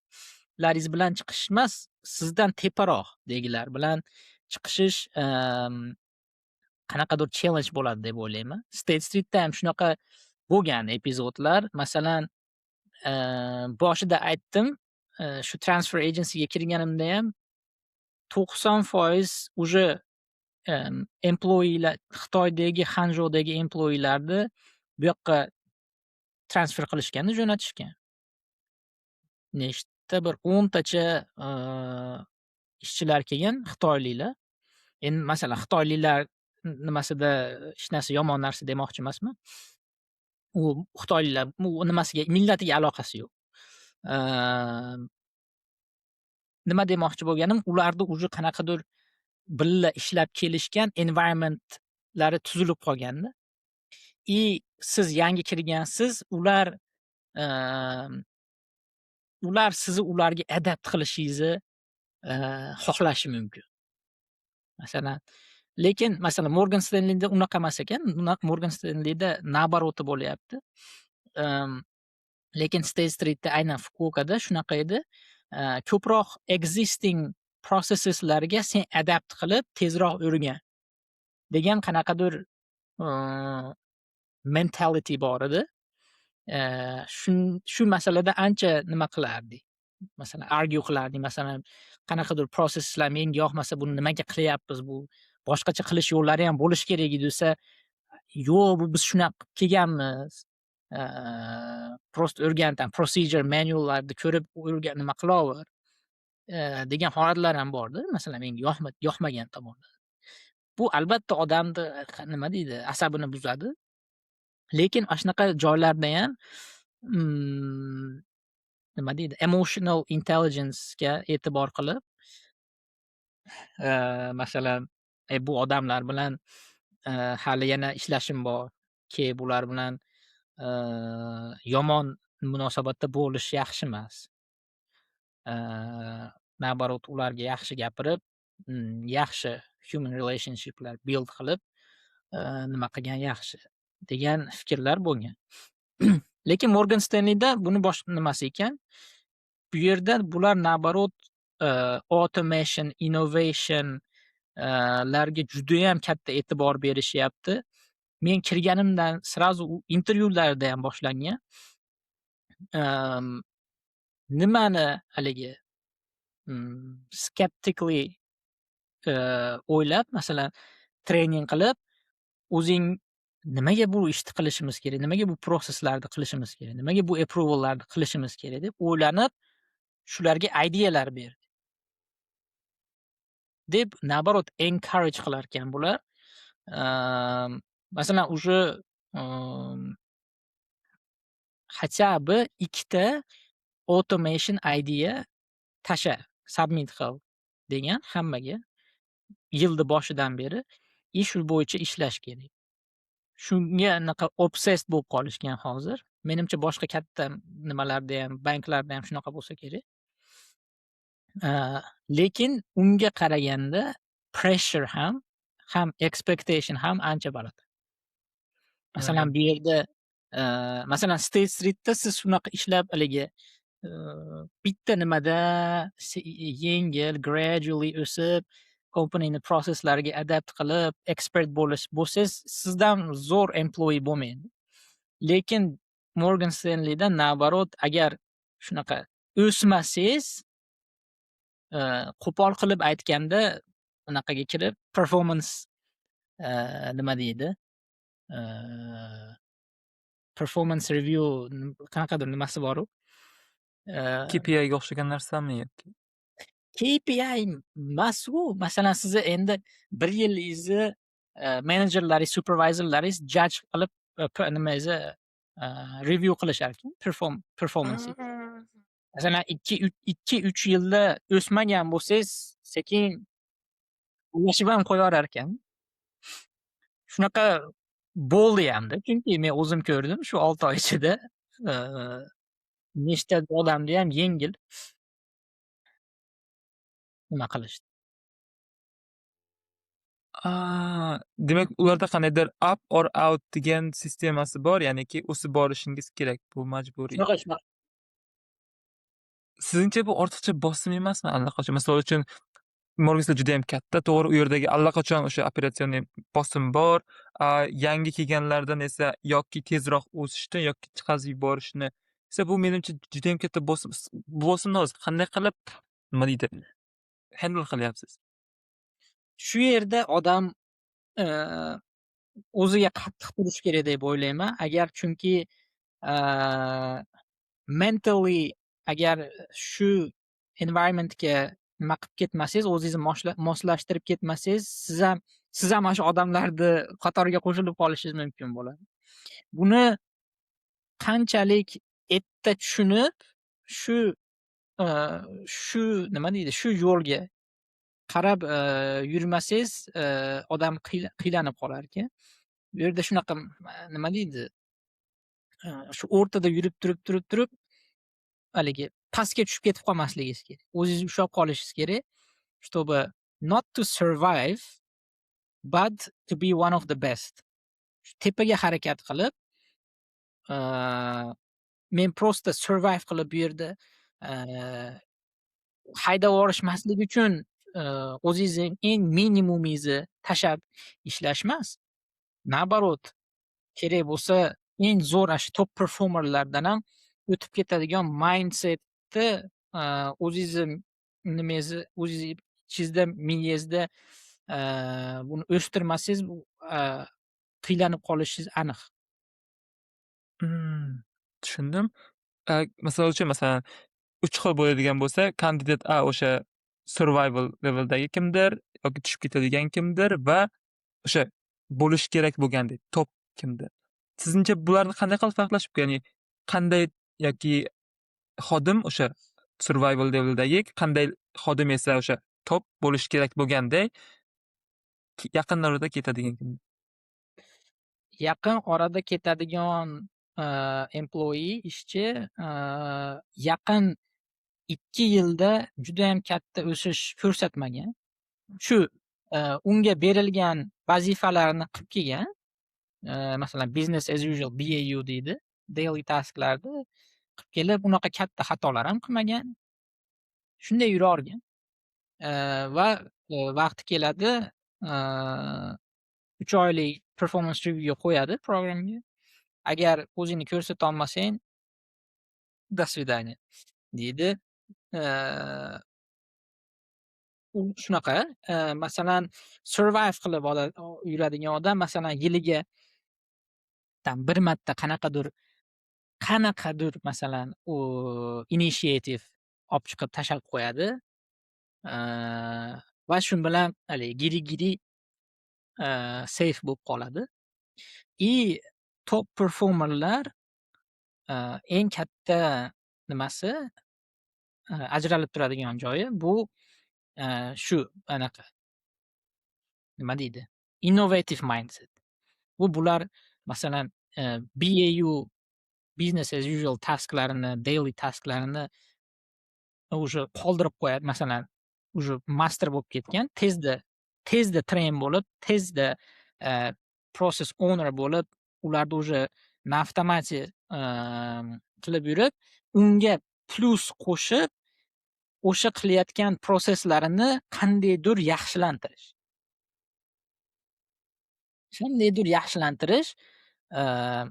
laringiz bilan chiqish emas, sizdan teparoq degilar bilan chiqishish qanaqadir challenge bo'ladi deb o'ylayman. State Streetda ham shunaqa bo'lgan epizodlar. Masalan, boshida aytdim, shu transfer agencyga kirganimda ham 90% уже employeelar, Xitoydagi Hanzhoudagi employeelarni bu yoqqa transfer qilishganda jo'natishgan. Nechta bir 10 tacha ishchilar kelgan, xitoyliklar. Endi masalan xitoyliklar nimasida hech narsa yomon narsa demoqchi emasman. U xitoyliklar u nimasiga, millatiga aloqasi yo'q. Nima demoqchi bo'lganim, ularni уже qanaqadir birga ishlab kelishgan environmentlari tuzilib qolganda. Siz yangi kirgansiz, ular sizni ularga adapt qilishingizni xohlashi mumkin. Masalan, lekin masalan Morgan Stanleyda unaqa emas ekan. Morgan Stanleyda nabaroti bo'lyapti. Lekin State Streetda aynan Fukuokada shunaqa edi. ko'proq existing processeslarga sen adapt qilib tezroq o'rgan degan qanaqadir mentality bor edi. Shu masalada ancha nima qilardik. Masalan, argue qilardik. Masalan, qanaqadir processlar menga yoqmasa buni nimaga qilyapmiz, bu boshqacha qilish yo'llari ham bo'lishi kerak edi desa, yo'q, bu biz shunaqa qilib kelganmiz. Prosta o'rgantan procedure manuallarni ko'rib o'rgan nima qilaver degan holatlar ham borda. Masalan, menga yoqmagan tomonlar. Bu albatta odamni nima deydi, asabini buzadi. Lekin ana shunaqa joylarda ham nima deydi, emotional intelligence ga e'tibor qilib, masalan, bu odamlar bilan hali yana ishlashim bor. Bular bilan yomon munosabatda bo'lish yaxshi emas. Nabarot ularga yaxshi gapirib, yaxshi human relationshiplar build qilib, nima qilgan yaxshi degan fikrlar bo'lgan. Lekin Morgan Stanley'da buni boshqa nimasi ekan. Bu yerda bular nabarot automation, innovation larga judayam katta e'tibor berishyapti. Men kirganimdan srazu intervyularda ham boshlangan. Nimani haligi skeptically o'ylab, masalan, treyning qilib, o'zing nimaga bu ishni qilishimiz kerak, nimaga bu proseslarni qilishimiz kerak, nimaga bu approvallarni qilishimiz kerak deb o'ylanib, shularga ideyalar berdi. Deb nabarot encourage qilar ekan bular. Masalan, уже хотя бы ikkita automation idea submit qil degan hammaga yilni boshidan beri shu bo'yicha ishlash kerak. Shunga anaqa obsessed bo'lib qolishgan hozir. Menimcha boshqa katta nimalarda ham, banklarda ham shunaqa bo'lsa kerak. Lekin unga qaraganda pressure ham expectation ham ancha baland. Masalan, bu yerda masalan State Street'da siz shunaqa ishlab haligi bitta nimada yengil gradually o'sib kompaniyani prosesslariga adapt qilib expert bo'lsangiz, sizdan zo'r employee bo'lmaydi. Lekin Morgan Stanley'da nabarot agar shunaqa o'smasangiz, qo'pol qilib aytganda unaqaga kirib performance nima deydi? Performance review qanaqadir nimasi bor-u. KPI ga o'xshagan narsami yoki? KPI emas u. Masalan, sizni endi 1 yilingizni menejerlaringiz, supervisorlaringiz judge qilib nimangizni review qilishar ekan, performance. Masalan, 2-3 yilda o'smagan bo'lsangiz, sekin ulashib ham qo'yaverar ekan. Shunaqa bo'ldi hamda. Chunki men o'zim ko'rdim shu 6 oy ichida nechta odamni ham yengil nima qilishdi. Demak, ularda qandaydir up or out degan sistemasi bor, ya'niki o'sib borishingiz kerak. Bu majburiy. Shunaqa. Sizningcha bu ortiqcha bosim emasmi allaqachon? Misol uchun Morgan juda ham katta, to'g'ri, u yerdagi allaqachon o'sha operatsion bosim bor. Yangi kelganlardan esa yoki tezroq o'sishni yoki chiqazib yuborishni esa bu menimcha juda ham katta bosim. Bu bosimni hozir qanday qilib nima deydi? Handle qilyapsiz? Shu yerda odam o'ziga qattiq turishi kerak deb o'ylayman. Agar chunki mentally agar shu environmentga nima qilib ketmasangiz, o'zingizni moslashtirib ketmasangiz, siz ham shu odamlarni qatoriga qo'shilib qolishingiz mumkin bo'ladi. Buni qanchalik erta tushunib, shu nima deydi, shu yo'lga qarab yurmasangiz, odam qiylanib qolar ekan. Bu yerda shunaqa nima deydi, shu o'rtada yurib turib haligi pastga tushib ketib qolmasligingiz kerak. O'zingizni ushlab qolishingiz kerak. Чтобы not to survive but to be one of the best. Tepaga harakat qilib, men prosta survive qilib bu yerda haydab yuborishmaslik uchun o'zingizning eng minimumingizni tashlab ishlash emas. Naоборот, kerak bo'lsa eng zo'r shu top performerlardan ham o'tib ketadigan mindsetni o'zingizni nimangizni o'zingiz ichingizda miyangizda buni o'stirmasangiz bu qiynalib qolishingiz aniq. Tushundim. Misol uchun, masalan, 3 xil bo'ladigan bo'lsa, kandidat A o'sha survival leveldagi kimdir yoki tushib ketadigan kimdir va o'sha bo'lishi kerak bo'lgandek top kimdir. Sizningcha bularni qanday qilib farqlash mumkin? Ya'ni qanday yoki xodim o'sha survival leveldagi, qanday xodim esa o'sha top bo'lishi kerak bo'lganday yaqin orada ketadigan kim? Yaqin orada ketadigan employee, ishchi yaqin 2 yilda judayam katta o'sish ko'rsatmagan. Shu unga berilgan vazifalarni qilib kelgan. Masalan, business as usual BAU deydi. Daily tasklarni qilib kelib, unaqa katta xatolar ham qilmagan. Shunday yuravergan. Va vaqti keladi, 3 oylik performance reviewga qo'yadi programga. Agar o'zingni ko'rsatolmasang, до свидания deydi. U shunaqa, masalan, survive qilib yuradigan odam, masalan, yiliga tam bir marta qanaqadir masalan, u initiative olib chiqib tashlab qo'yadi. Va shu bilan haligi giri safe bo'lib qoladi. Top performerlar eng katta nimasi, ajralib turadigan joyi bu shu anaqa nima deydi? Innovative mindset. Bular masalan BAU business as usual tasklarini, daily tasklarini уже qoldirib qo'yadi. Masalan, уже master bo'lib ketgan, tezda train bo'lib, tezda process owner bo'lib, ularni уже na avtomatik qilib yurib, unga plus qo'shib, o'sha qilayotgan prosesslarini qandaydir yaxshilantirish.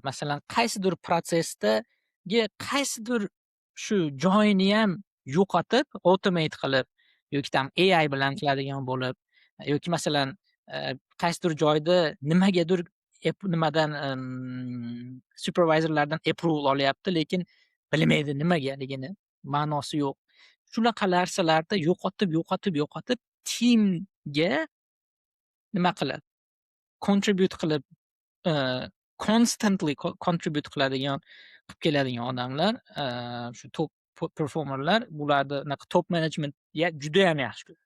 Masalan, qaysidir protsessdagi qaysidir shu joyini ham yo'qotib, automate qilib yoki tam AI bilan qiladigan bo'lib, yoki masalan, qaysidir joyda nimagadir nimadan supervisorlardan approval olyapti, lekin bilmaydi nimagaligini, ma'nosi yo'q. Shunaqa narsalarni yo'qotib teamga nima qiladi? Contribute qilib, constantly contribute qilib keladigan odamlar, shu top performerlar, bularni unaqa top managementga juda ham yaxshi ko'radi.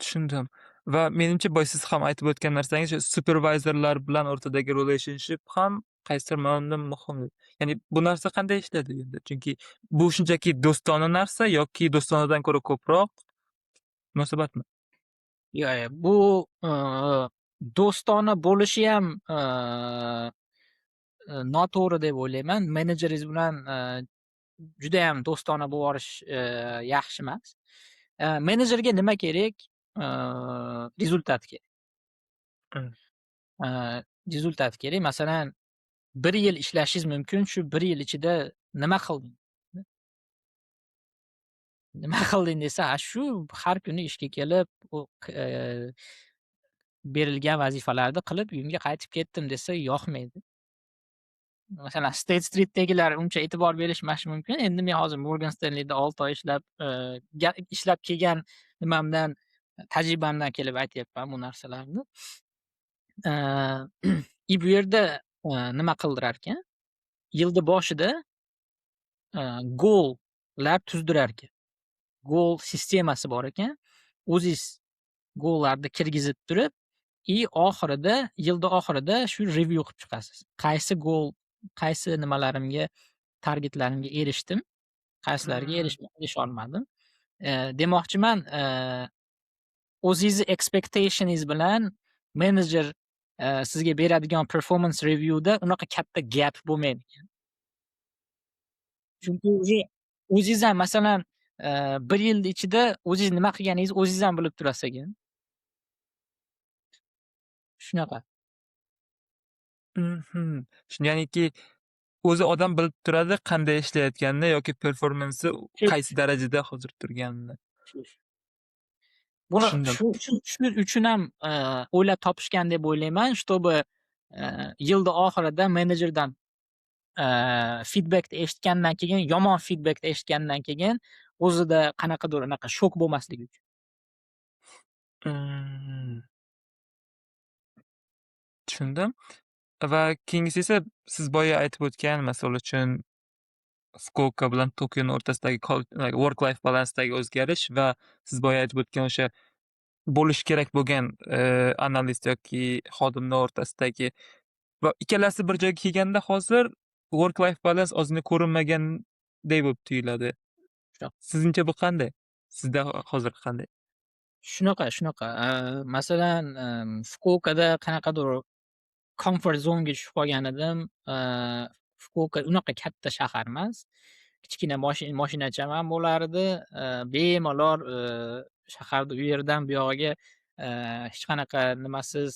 Tushundim. Va menimcha boya siz ham aytib o'tgan narsangiz supervisorlar bilan o'rtadagi relationship ham qaysidir ma'noda muhim. Ya'ni bu narsa qanday ishlaydi endi? Chunki bu shunchaki do'stona narsa yoki do'stonadan ko'ra ko'proq munosabatmi? Yo'q, bu do'stona bo'lishi ham noto'g'ri deb o'ylayman. Menejeringiz bilan juda ham do'stona bo'lib yaxshi emas. Menejerga nima kerak? Rezultat kerak. Rezultat kerak. Masalan, 1 yil ishlashingiz mumkin. Shu 1 yil ichida nima qilding? Nima qilding desa, shu har kuni ishga kelib, berilgan vazifalarni qilib, uyimga qaytib ketdim desa yoqmaydi. Masalan, State Street'dagilar uncha e'tibor berishmashi mumkin. Endi men hozir Morgan Stanley'da 6 oy ishlab kelgan nimamdan, tajribamdan kelib aytyapman bu narsalarni. Bu yerda nima qildirar ekan? Yilni boshida goallar tuzdirar ekan. Goal sistemasi bor ekan. O'zingiz goallarni kirgizib turib, oxirida, yilni oxirida shu review qilib chiqasiz. Qaysi nimalarimga, targetlarimga erishdim, qaysilariga erisholmadim. Demoqchiman, o'zingizni expectationingiz bilan menejer sizga beradigan performance reviewda unaqa katta gap bo'lmaydi ekan. Chunki o'zingiz ham masalan, 1 yil ichida o'zingiz nima qilganingizni o'zingiz ham bilib turasiz ekan. Shunaqa. Mhm. Ya'niki o'zi odam bilib turadi qanday ishlayotganini yoki performansi Shu qaysi darajada hozir turganini. shu buni Tushundim. shu uchun ham, o'ylab topishgan deb o'ylayman, чтобы, yilni oxirida menejerdan, feedbackni eshitgandan keyin, yomon feedbackni eshitgandan keyin o'zida qanaqadir unaqa shok bo'lmasligi uchun. Mm, tushundim. Va keyingisi esa siz boya aytib o'tgan, misol uchun Fukuoka bilan Tokioni o'rtasidagi work life balansidagi o'zgarish va siz boya aytib o'tgan o'sha bo'lishi kerak bo'lgan, analist yoki xodimlar o'rtasidagi va ikkalasi bir joyga kelganda hozir work life balance ozgina ko'rinmaganday bo'lib tuyuladi. Shunaqa. Sizningcha bu qanday? Sizda hozir qanday? Shunaqa. Masalan, Fukuokada qanaqadir comfort zone'ga tushib qolgan edim. Fukuoka unaqa katta shahar emas. Kichkina moshinacham ham bo'lardi. Bemalol, shaharda u yerdan bu yog'iga, hech qanaqa nimasiz,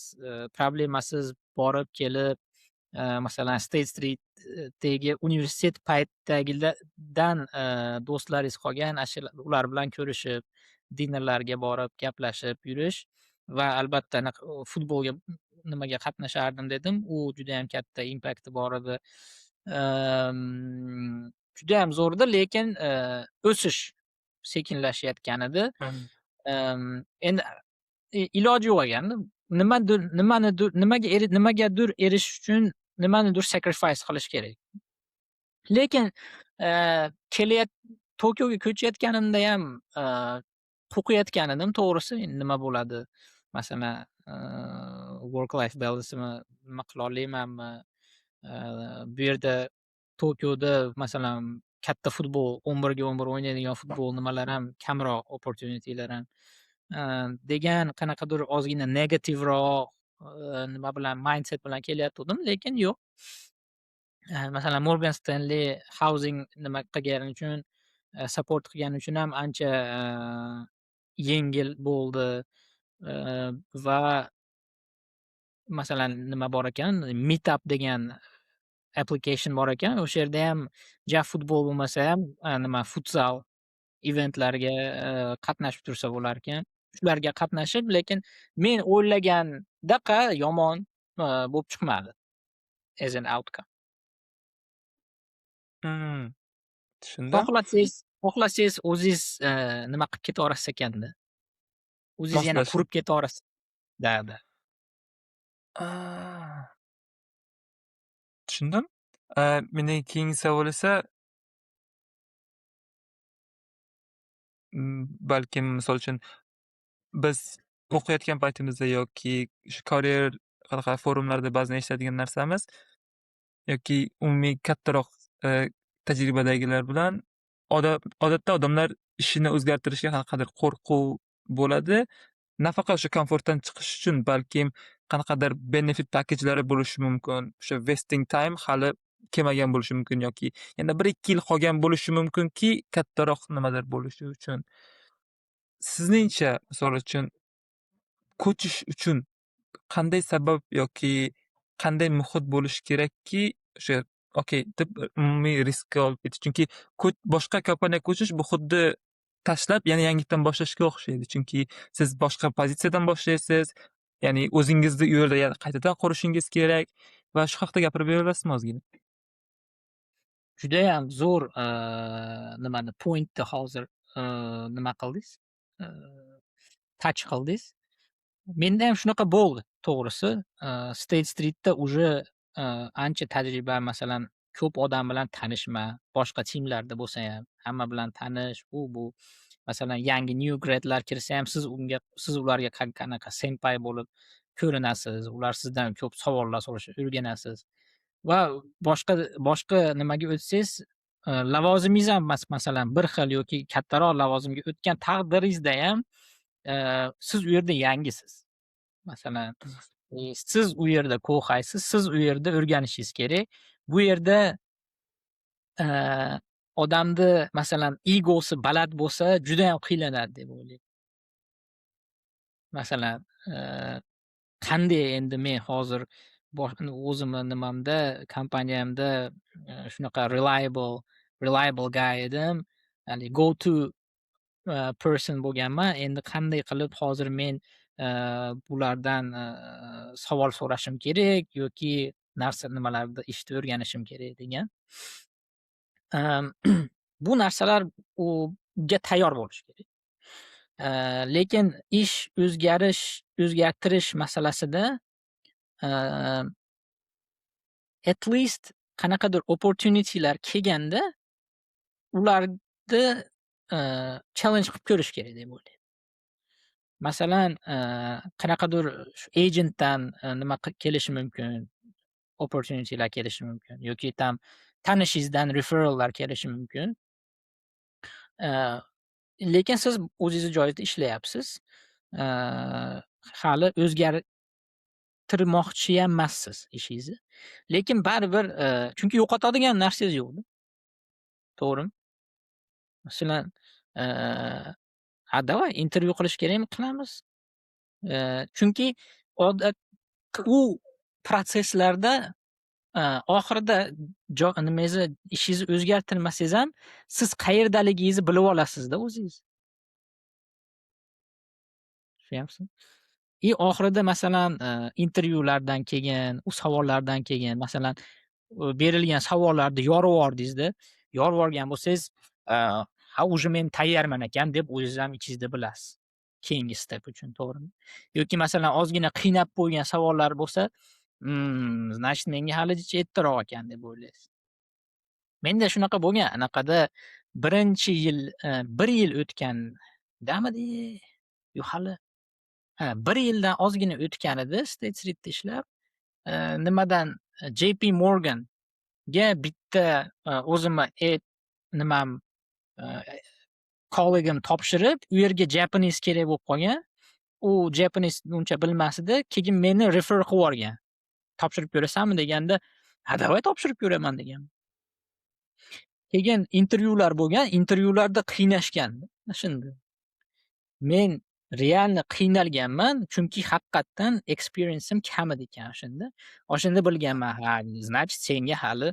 problemasiz borib kelib, masalan State Street dagi universitet paytdagilardan, do'stlaringiz qolgan, ular bilan ko'rishib, dinerlarga borib, gaplashib yurish va albatta futbolga nimaga qatnashardim dedim. U judayam katta impakti bor edi. Judayam zo'r edi, lekin, o'sish sekinlashayotgan edi. Mm. Endi iloji yo'q ekanda. Nimagadir erishish uchun nimanidir sacrifice qilish kerak. Lekin, kelayot Tokioga ko'chayotganimda ham, qo'rqayotgan edim to'g'risi. Endi nima bo'ladi? Masalan, work life balance'imni nima qila olmaymanmi? Bu yerda Tokioda masalan katta futbol 11 o'ynaydigan futbol nimalar ham kamroq, opportunity'lar ham, degan qanaqadir ozgina negativroq, nima bilan mindset bilan kelayotgandim, lekin yo'q. Masalan Morgan Stanley housing nima qilgani uchun, support qilgani uchun ham ancha, yengil bo'ldi. Va masalan nima bor ekan, Meetup degan application bor ekan. O'sha yerda ham ja futbol bo'lmasa ham, nima futsal eventlarga, qatnashib tursa bo'lar ekan. Shularga qatnashib, lekin men o'ylagandaqa yomon, bo'lib chiqmadi as an outcome. Mm, tushundim. Xohlasangiz o'zingiz, nima qilib ketaverasiz ekanda. O'zingiz yana Moslashib. qurib ketaverasiz. Da. Ah, tushundim. Mendagi keyingi savol esa, balkim misol uchun biz o'qiyotgan paytimizda yoki shu career qanaqa forumlarda ba'zan eshitadigan narsamiz yoki umumiy kattaroq, tajribadagilar bilan odatda odamlar ishini o'zgartirishga qanaqadir qo'rquv bo'ladi. Nafaqat o'sha komfortdan chiqish uchun, balkim qanaqadir benefit packejlari bo'lishi mumkin. O'sha vesting time hali kelmagan bo'lishi mumkin yoki yana 1-2 yil qolgan bo'lishi mumkinki, kattaroq nimadir bo'lishi uchun. Sizningcha, misol uchun, ko'chish uchun qanday sabab yoki qanday muhit bo'lishi kerakki, o'sha okey deb umumiy riskka olib ketish? Chunki boshqa kompaniyaga ko'chish bu xuddi tashlab yana yangitdan boshlashga o'xshaydi. Chunki siz boshqa pozitsiyadan boshlaysiz, ya'ni o'zingizni u yerda yana qaytadan qurishingiz kerak va shu haqida gapirib bera olasizmi ozgina? Judayam zo'r, nimani pointni hozir, nima qildingiz, touch qildingiz. Menda ham shunaqa bo'ldi to'g'risi. State Street'da уже, ancha tajriba, masalan, ko'p odam bilan tanishma, boshqa timlarda bo'lsa ham hamma bilan tanish, u bu. Masalan, yangi new grade'lar kirsa ham siz ularga qanaqa senpai bo'lib ko'rinasiz. Ular sizdan ko'p savollar so'rashib o'rganasiz. Va boshqa nimaga o'tsangiz, lavozimingiz ham masalan bir xil yoki kattaroq lavozimga o'tgan taqdiringizda ham, siz u yerda yangisiz. Masalan, siz u yerda ko'haysiz, siz u yerda o'rganishingiz kerak. Bu yerda, odamni masalan egosi baland bo'lsa judayam qiynaladi deb o'ylayman. Masalan, qanday endi men hozir o'zimni nimamda, kompaniyamda shunaqa reliable guy edim. Ya'ni go to person bo'lganman. Endi qanday qilib hozir men bulardan savol so'rashim kerak yoki nimalarni ishni o'rganishim kerak degan. Bu narsalar uga tayyor bo'lish kerak. Lekin ish o'zgartirish masalasida at least qanaqadir opportunity'lar kelganda ularni challenge qilib ko'rish kerak deb o'ylayman. Masalan, qanaqadir shu agentdan nima kelishi mumkin, opportunity'lar kelishi mumkin yoki tanishingizdan referral'lar kelishi mumkin. Lekin siz o'zingizni joyida ishlayapsiz. Hali o'zgartirmoqchi ham emassiz ishingizni. Lekin baribir chunki yo'qotadigan narsangiz yo'q-da. To'g'rimi? Masalan, davay intervyu qilish kerakmi? Qilamiz. Chunki u protsesslarda oxirida nimangizni ishingizni o'zgartirmasangiz ham siz qayerdaligingizni bilib olasizda o'zingiz. Tushunyapsizmi? Oxirida masalan intervyulardan keyin, u savollardan keyin masalan berilgan savollarni yorib yubordingizda, yorib yuborgan bo'lsangiz, уже men tayyorman ekan deb o'zingiz ham ichingizda bilasiz. Keyingi step uchun, to'g'rimi? Yoki masalan ozgina qiynab qo'ygan savollar bo'lsa, значит menga hali ertaroq ekan deb o'ylaysiz. Menda shunaqa bo'lgan, anaqada birinchi yil, 1 yil o'tgandamidi? Yo'q, hali 1 yildan ozgina o'tgan edi State Street'da ishlab, nimadan JP Morgan'ga bitta o'zimni nimam kollegim topshirib, u yerga Japanese kerak bo'lib qolgan. U Japanese uncha bilmas edi, keyin meni refer qilib yuborgan. Topshirib ko'rasanmi deganda, davay topshirib ko'raman degan. Keyin intervyular bo'lgan, intervyularda qiynashgan. Shunda men realni qiynalganman, chunki haqiqatdan experience'im kam edi ekan o'shanda. O'shanda bilganman, значит senga hali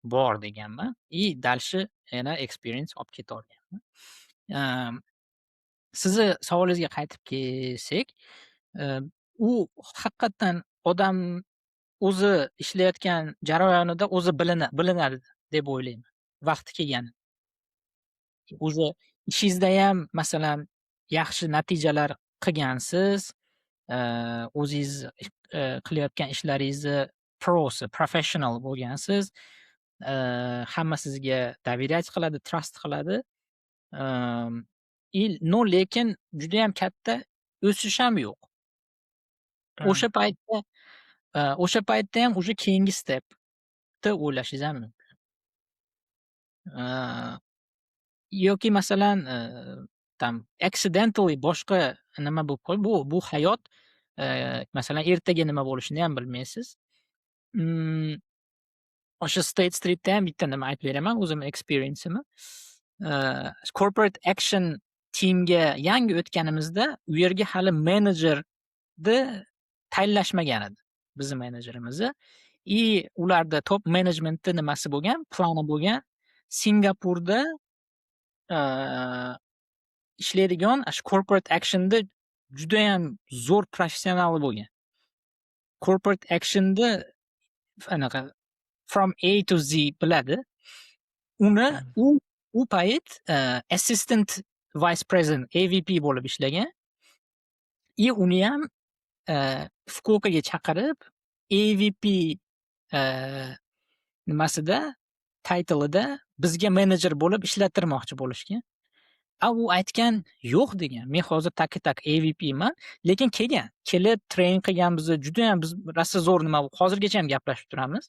bor deganman. Dalshi yana experience olib ketaverganman. Sizni savolingizga qaytib kelsak, u haqiqatdan odam o'zi ishlayotgan jarayonida o'zi bilinadi deb o'ylayman. Vaqti kelgani. O'zi ishingizda ham masalan yaxshi natijalar qilgansiz, o'zingiz qilayotgan ishlaringizni professional bo'lgansiz, hamma sizga доверять qiladi, trust qiladi. Lekin juda ham katta o'sish ham yo'q. O'sha paytda ham уже keyingi stepni o'ylashingiz ham mumkin. Yoki masalan accidentally boshqa nima bo'lib qolib, bu hayot. Masalan ertaga nima bo'lishini ham bilmaysiz. O'sha State Street'da ham bitta nima aytib beraman, o'zimning experience'imni. Corporate action teamga yangi o'tganimizda, u yerga hali menejerni tayinlashmagan edi, bizning menejerimizni. Ularda top managementni nimasi bo'lgan, plani bo'lgan. Singapurda ishlaydigan corporate actionda juda ham zo'r professional bo'lgan. Corporate actionda anaqa from A to Z biladi. U payt assistant vice president, AVP bo'lib ishlagan. Uni ham Fukuokaga chaqirib, AVP nimasida, title'ida bizga menejer bo'lib ishlattirmoqchi bo'lishgan. U aytgan, yo'q degan. Men hozir tak AVPman, lekin kelib train qilgan bizni juda ham biz rosa zo'r nima, hozirgacha ham gaplashib turamiz.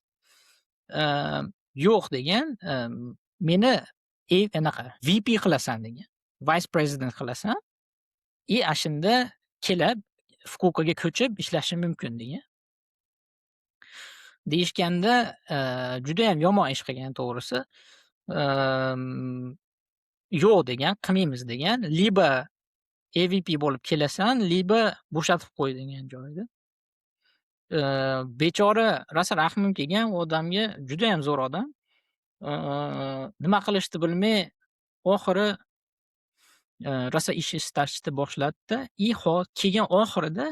Yo'q degan, meni anaqa VP qilasan degan. Vice president qilasan. Ashunda kelib Fukuokaga ko'chib ishlashim mumkin degan. Deyishganda juda ham yomon ish qilgan to'g'risi. Emm, yo'q degan, qilmaymiz degan. Liba AVP bo'lib kelasan, liba bo'shatib qo'y degan joyida. Bechora rosa rahmim kelgan u odamga, judayam zo'r odam. Nima qilishni bilmay, oxiri rosa ish istashni boshladida. Kelgan oxirida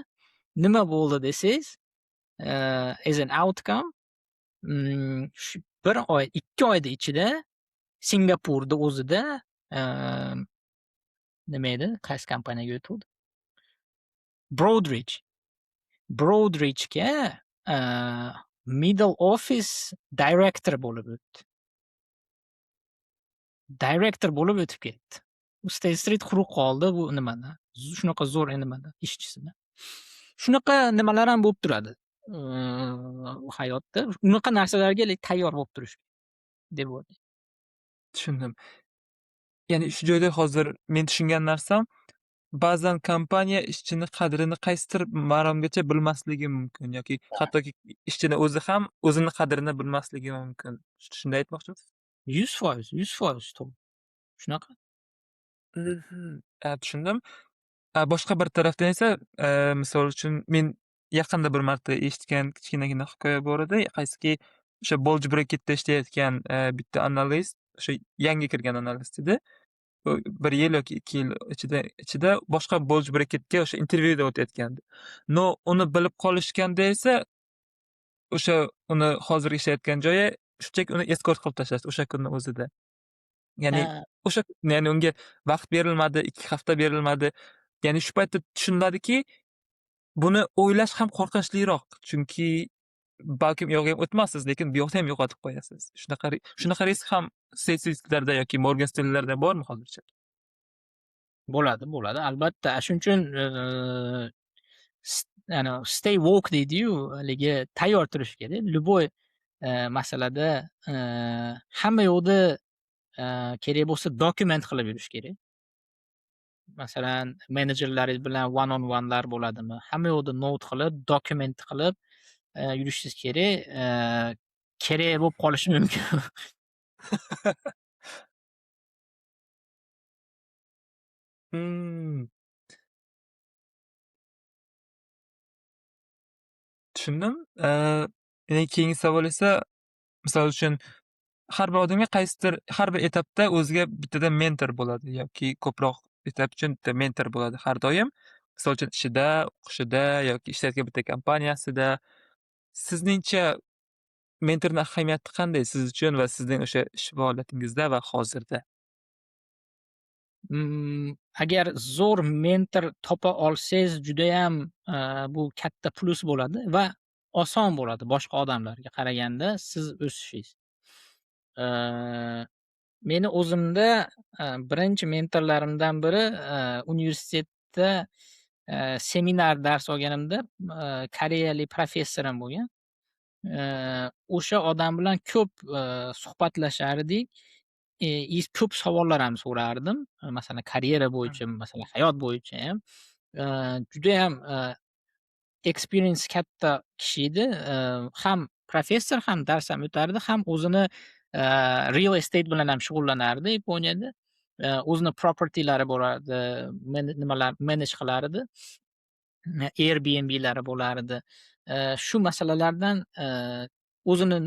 nima bo'ldi desangiz, as an outcome, shu 1 oy, 2 oyda ichida Singapurda o'zida, emm, nima edi, qaysi kompaniyaga o'tuvdi? Broadridge. Broadridge'ga middle office director bo'lib o'tdi. Director bo'lib o'tib ketdi. U State Street quruq qoldi bu nimadan, shunaqa zo'r nimadan, ishchisidan. Shunaqa nimalar ham bo'lib turadi, hayotda. Unaqa narsalarga tayyor bo'lib turish deb o'ylayman. Tushundim. Ya'ni shu joyda hozir men tushungan narsam, ba'zan kompaniya ishchini qadrini qaysidir maromgacha bilmasligi mumkin yoki hattoki ishchini o'zi ham o'zini qadrini bilmasligi mumkin. Shunday aytmoqchimisiz? 100%, 100% to'g'ri. Shunaqa. Tushundim. Boshqa bir tarafdan esa, misol uchun men yaqinda bir marta eshitgan kichkinagina hikoya bor edi. Qaysiki o'sha Bolj Bracket'da ishlayotgan, bitta analist, o'sha yangi kirgan analist edi. U 1 yil yoki 2 yil ichida boshqa Bolj Bracket'ga o'sha intervyudan o'tayotgandi. No, uni bilib qolishganda esa o'sha uni hozir ishlayotgan joyi shunchaki uni eskort qilib tashlashdi o'sha kunni o'zida. Ya'ni ya'ni unga vaqt berilmadi, 2 hafta berilmadi. Ya'ni shu paytda tushuniladiki, buni o'ylash ham qo'rqinchliroq. Chunki balkim u yoqqa ham o'tmassiz, lekin bu yoqda ham yo'qotib qo'yasiz. Shunaqa risk ham State yoki Morgan Stanley'larda bormi hozircha? Bo'ladi, bo'ladi. Albatta. Shuning uchun, stay woke deydi-yu, haligi tayyor turish kerak. Любой masalada hamma yoqda kerak bo'lsa dokument qilib yurish kerak. Masalan, menejerlaringiz bilan one on one'lar bo'ladimi? Hamma yoqda note qilib, dokument qilib yurishingiz kerak. Kerak bo'lib qolishi mumkin. Tushundim. Endi keyingi savol esa, misol uchun har bir odamga har bir etapda o'ziga bittadan mentor bo'ladi yoki ko'proq etap uchun bitta mentor bo'ladi har doim. Misol uchun ishida, o'qishida yoki ishlayotgan bitta kompaniyasida. Sizningcha mentorni ahamiyati qanday siz uchun va sizning o'sha ish faoliyatingizda va hozirda? Agar zo'r mentor topa olsangiz judayam bu katta plus bo'ladi va oson bo'ladi boshqa odamlarga qaraganda siz o'sishingiz. Meni o'zimda birinchi mentorlarimdan biri universitetda seminar dars olganimda koreyalik professorim bo'lgan. O'sha odam bilan ko'p suhbatlashardik. Ko'p savollar ham so'rardim. Masalan, karyera bo'yicha, masalan, hayot bo'yicha ham. Judayam experience katta kishi edi. Ham professor, ham dars ham o'tardi, ham o'zini real estate bilan ham shug'ullanardi Yaponiyada. O'zini propertylari bo'lardi, nimalar manage qilardi. Airbnb'lari bo'lardi. Shu masalalardan o'zini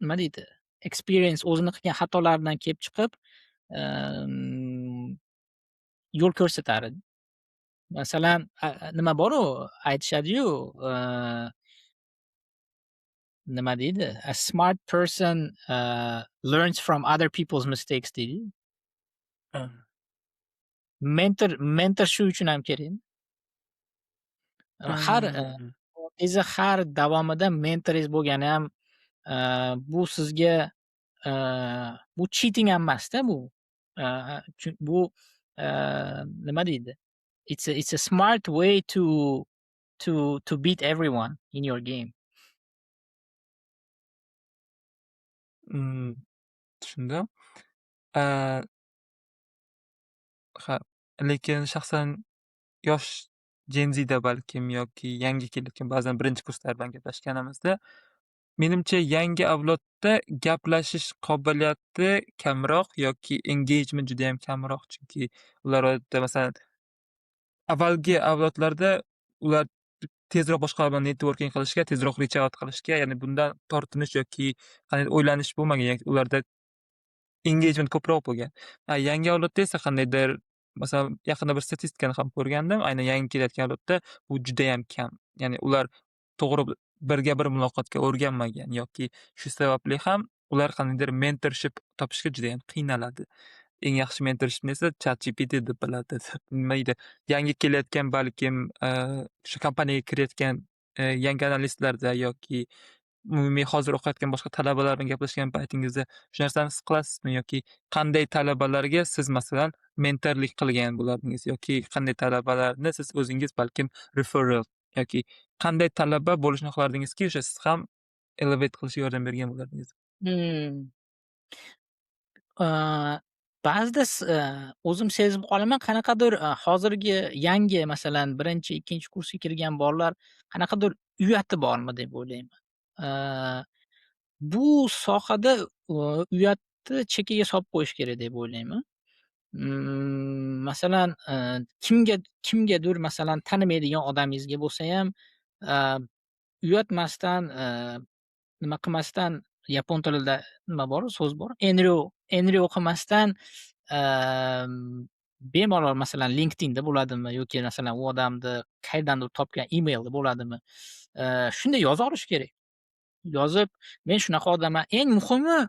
nima deydi, experience, o'zini qilgan xatolaridan kelib chiqib yo'l ko'rsatardi. Masalan, nima bor-u, aytishadi-yu, nima deydi, a smart person learns from other people's mistakes deydi. Mentor shu uchun ham kerak. Har davomida mentoringiz bo'lgani ham bu sizga bu cheating ham emasda bu. Bu nima deydi? It's a smart way to beat everyone in your game. Tushundim. Ha, lekin shaxsan yosh Gen Z'da balkim yoki yangi kelayotgan ba'zan birinchi kurslar bilan gaplashganimizda Menimcha yangi avlodda gaplashish qobiliyati kamroq yoki engagement judayam kamroq. Chunki ular odatda masalan avvalgi avlodlarda ular tezroq boshqalar bilan networking qilishga, tezroq reach out qilishga, ya'ni bundan tortinish yoki qandaydir o'ylanish bo'lmagan. Ya'ni ularda engagement ko'proq bo'lgan. Yangi avlodda esa qandaydir masalan, yaqinda bir statistikani ham ko'rgandim. Aynan yangi kelayotgan avlodda bu judayam kam. Ya'ni ular to'g'ri birga bir muloqotga o'rganmagan yoki shu sababli ham ular qandaydir mentorship topishga judayam qiynaladi. Eng yaxshi mentorshipni esa ChatGPT deb biladi. Nima deydi, yangi kelayotgan balkim, o'sha kompaniyaga kirayotgan, yangi analistlarda yoki umumiy hozir o'qiyotgan boshqa talabalar bilan gaplashgan paytingizda shu narsani his qilasizmi? Yoki qanday talabalarga siz masalan mentorlik qilgan bo'lardingiz? Yoki qanday talabalarni siz o'zingiz balkim referral yoki qanday talaba bo'lishni xohlardingizki, o'sha siz ham elevate qilishga yordam bergan bo'lardingiz? Hmm. Ba'zida o'zim sezib qolaman, qanaqadir hozirgi yangi masalan 1-2 kursga kirgan bolalar qanaqadir uyati bormi deb o'ylayman. Bu sohada uyatni chekkaga solib qo'yish kerak deb o'ylayman. Masalan, kimgadir masalan tanimaydigan odamingizga bo'lsayam, uyatmasdan, nima qilmasdan yapon tilida nima bor, so'z bor. Enri o'qimasdan, bemalol masalan LinkedInda bo'ladimi yoki masalan u odamni qayerdandir topgan emailda bo'ladimi, shunday yoza olish kerak. Yozib, men shunaqa odamman. Eng muhimi,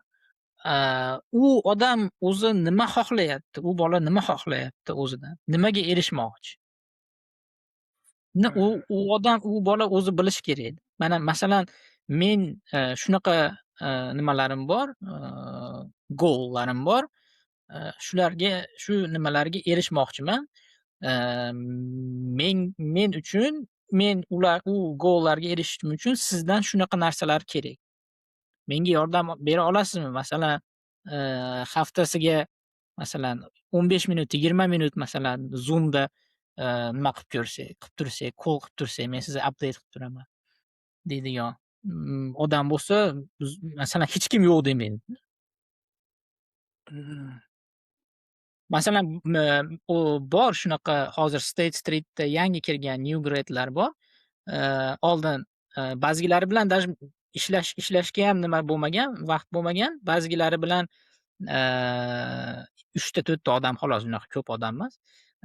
u odam o'zi nima xohlayapti, u bola nima xohlayapti o'zidan, nimaga erishmoqchi? U bola o'zi bilishi kerak. Mana masalan, men shunaqa nimalarim bor, goal'larim bor. Shu nimalarga erishmoqchiman. Men uchun u goal'larga erishishim uchun sizdan shunaqa narsalar kerak. Menga yordam bera olasizmi? Masalan, haftasiga masalan 15 minut, 20 minut masalan Zoom'da nima qilib tursak, call qilib tursak, men sizni update qilib turaman deydigan odam bo'lsa, masalan hech kim yo'q demaydi. Mmm. Masalan, bor shunaqa hozir State Street'da yangi kirgan new grade'lar bor. Oldin ba'zilari bilan даже ishlashga ham nima bo'lmagan, vaqt bo'lmagan. Ba'zilari bilan 3 ta 4 ta odam xolos, unaqa ko'p odam emas.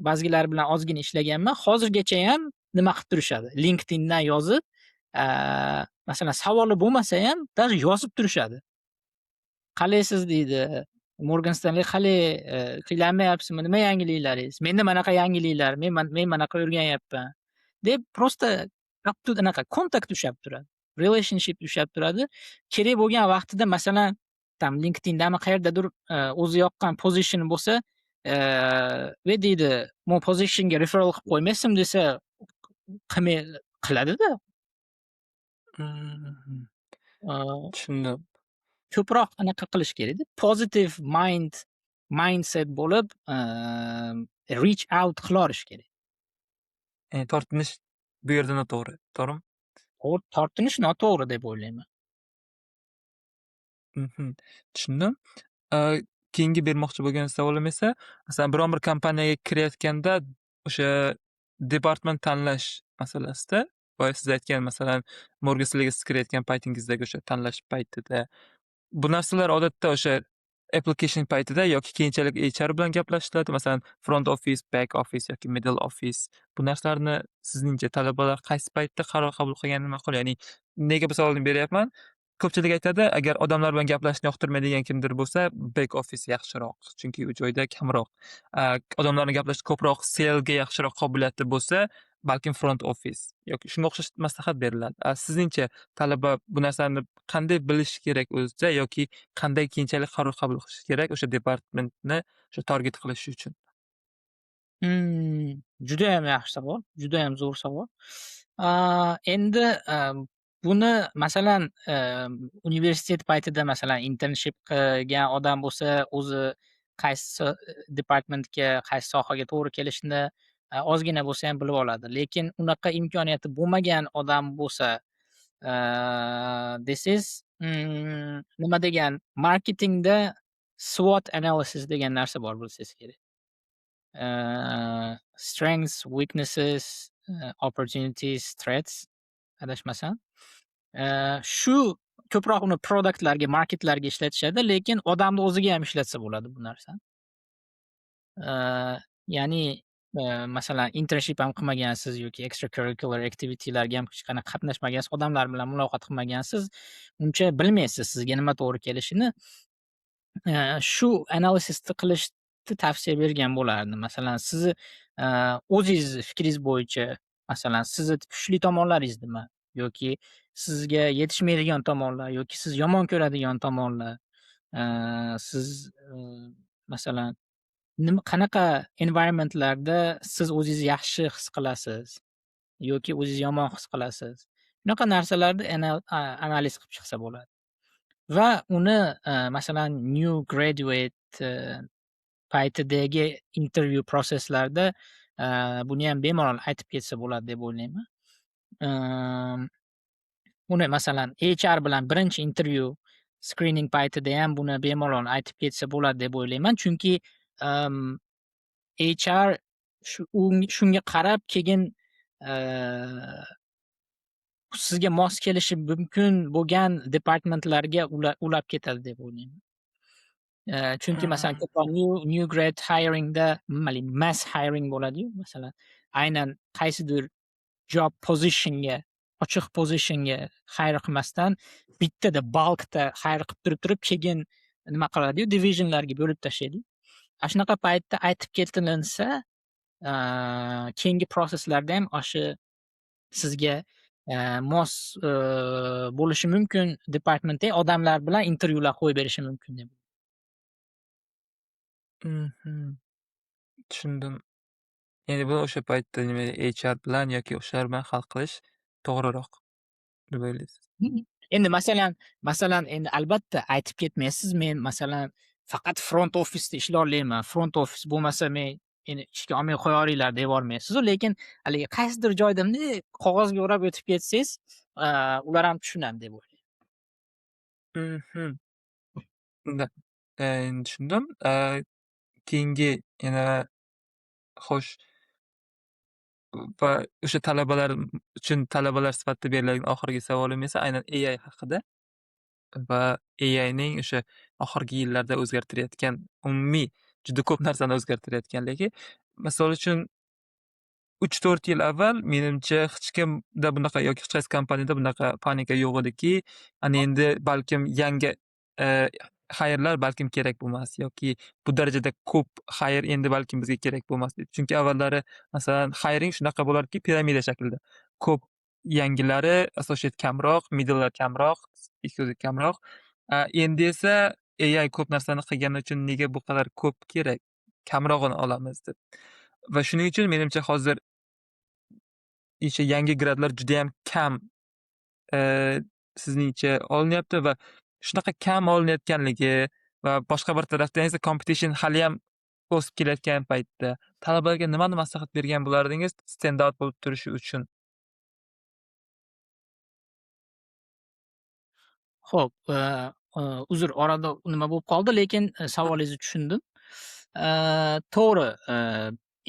Ba'zilari bilan ozgina ishlaganman. Hozirgachayam nima qilib turishadi? LinkedIndan yozib, masalan savoli bo'lmasa ham даже yozib turishadi. "Qalaysiz?" deydi. Morgan Stanley "Qalay, qiynalmayapsizmi? Nima yangiliklaringiz? Menda manaqa yangiliklar, men manaqa o'rganyapman." deb prosta anaqa kontakt ushlab turadi. Relationship ushlab turadi. Kerak bo'lgan vaqtida masalan, tam LinkedIndami qayerdadir o'zi yoqqan position bo'lsa, "Ve" deydi, "Mo positionga referral qilib qo'ymaysizmi?" desa, qiladi-da. Mmm. Э, Tushundim. Ko'proq anaqa qilish kerakda. Positive mindset bo'lib, reach out qilorish kerak. Tortinish bu yerda noto'g'ri, to'g'rimi? Tortinish noto'g'ri deb o'ylayman. Tushundim. Keyingi bermoqchi bo'lgan savolim esa, masalan, biron bir kompaniyaga kirayotganda o'sha department tanlash masalasida, boya siz aytgan masalan, Morgan Stanleyga siz kirayotgan paytingizdagi o'sha tanlash paytida, bu narsalar odatda o'sha application paytida yoki keyinchalik HR bilan gaplashiladi. Masalan, front office, back office yoki middle office. Bu narsalarni sizningcha talabalar qaysi paytda qaror qabul qilgani ma'qul? Ya'ni nega bu savolni beryapman? Ko'pchilik aytadi, agar odamlar bilan gaplashishni yoqtirmaydigan kimdir bo'lsa, back office yaxshiroq. Chunki u joyda kamroq, odamlar bilan gaplashishda ko'proq selga yaxshiroq qobiliyati bo'lsa, balkim front office yoki shunga o'xshash maslahat beriladi. Sizningcha talaba bu narsani qanday bilishi kerak o'zicha yoki qanday keyinchalik qaror qabul qilishi kerak o'sha departamentni o'sha target qilish uchun? Judayam yaxshi savol, judayam zo'r savol. Endi, buni masalan, universitet paytida masalan internship qilgan odam bo'lsa, o'zi qaysi departamentga, qaysi sohaga to'g'ri kelishini, ozgina bo'lsa ham bilib oladi. Lekin unaqa imkoniyati bo'lmagan odam bo'lsa, This is nima degan marketingda SWOT analysis degan narsa bor bilsangiz kerak. Strengths, weaknesses, opportunities, threats adashmasam. Shu ko'proq uni produktlarga, marketlarga ishlatishadi, lekin odamni o'ziga ham ishlatsa bo'ladi bu narsani. Ya'ni, masalan, internship ham qilmagansiz yoki extracurricular activity'larga ham hech qanaqa qatnashmagansiz, odamlar bilan muloqot qilmagansiz, uncha bilmaysiz sizga nima to'g'ri kelishini. Shu analysisni qilishni tavsiya bergan bo'lardim. Masalan, sizni o'zingiz fikringiz bo'yicha, masalan, sizni kuchli tomonlaringiz nima? Yoki sizga yetishmaydigan tomonlar, yoki siz yomon ko'radigan tomonlar. Siz, masalan, qanaqa environmentlarda siz o'zingizni yaxshi his qilasiz yoki o'zingizni yomon his qilasiz? Shunaqa narsalarni analiz qilib chiqsa bo'ladi. Va uni, masalan, new graduate paytidagi interview proseslarda, buniyam bemalol aytib ketsa bo'ladi deb o'ylayman. Uni masalan HR bilan birinchi interview screening paytida ham buni bemalol aytib ketsa bo'ladi deb o'ylayman. Chunki, HR shunga qarab keyin, sizga mos kelishi mumkin bo'lgan departmentlarga ulab ketadi deb o'ylayman. Chunki masalan ko'proq new grad hiringda mass hiring bo'ladi-yu. Masalan, aynan qaysidir job positionga, ochiq positionga hire qilmasdan bittada bulkda hire qilib turib keyin nima qiladi-yu, divisionlarga bo'lib tashlaydi. Shunaqa paytda aytib ketilinsa, keyingi proseslarda ham o'sha sizga mos bo'lishi mumkin departamentdagi odamlar bilan intervyular qo'yib berishi mumkin deb. Tushundim. Ya'ni buni o'sha paytda nima HR bilan yoki o'shalar bilan hal qilish to'g'riroq deb o'ylaysiz? Endi masalan endi albatta aytib ketmaysiz, men masalan faqat front office'da ishlay olmayman. Front office bo'lmasa men meni ishga olmay qo'yaveringlar deyormaysiz-ku, lekin haligi qaysidir joyda bunday qog'ozga o'rab o'tib ketsangiz, ular ham tushunadi deb o'ylayman. Unda endi tushundim. Keyingi yana xo'sh va o'sha talabalar uchun talabalar sifatida beriladigan oxirgi savolim esa aynan AI haqida va AIning o'sha oxirgi yillarda o'zgartirayotgan, umumiy juda ko'p narsani o'zgartirayotganligi. Misol uchun 3-4 yil avval menimcha hech kimda bunaqa yoki hech qaysi kompaniyada bunaqa panika yo'q ediki, ana endi balkim yangi xayrlar balkim kerak bo'lmas yoki bu darajada ko'p xayr endi balkim bizga kerak bo'lmas deb. Chunki avvallari masalan xayring shunaqa bo'larki, piramida shaklida. Ko'p yangilari associate kamroq, middlelar kamroq, executive kamroq. Endi esa AI ko'p narsani qilgani uchun nega bu qadar ko'p kerak? Kamrog'ini olamiz deb. Va shuning uchun menimcha hozir o'sha yangi gradlar judayam kam sizningcha olinyapti va shunaqa kam olinayotganligi va boshqa bir tarafdan esa competition haliyam o'sib kelayotgan paytda talabalarga nimani maslahat bergan bo'lardingiz stand out bo'lib turishi uchun? Xo'p, uzr, orada nima bo'lib qoldi, lekin savolingizni tushundim. To'g'ri,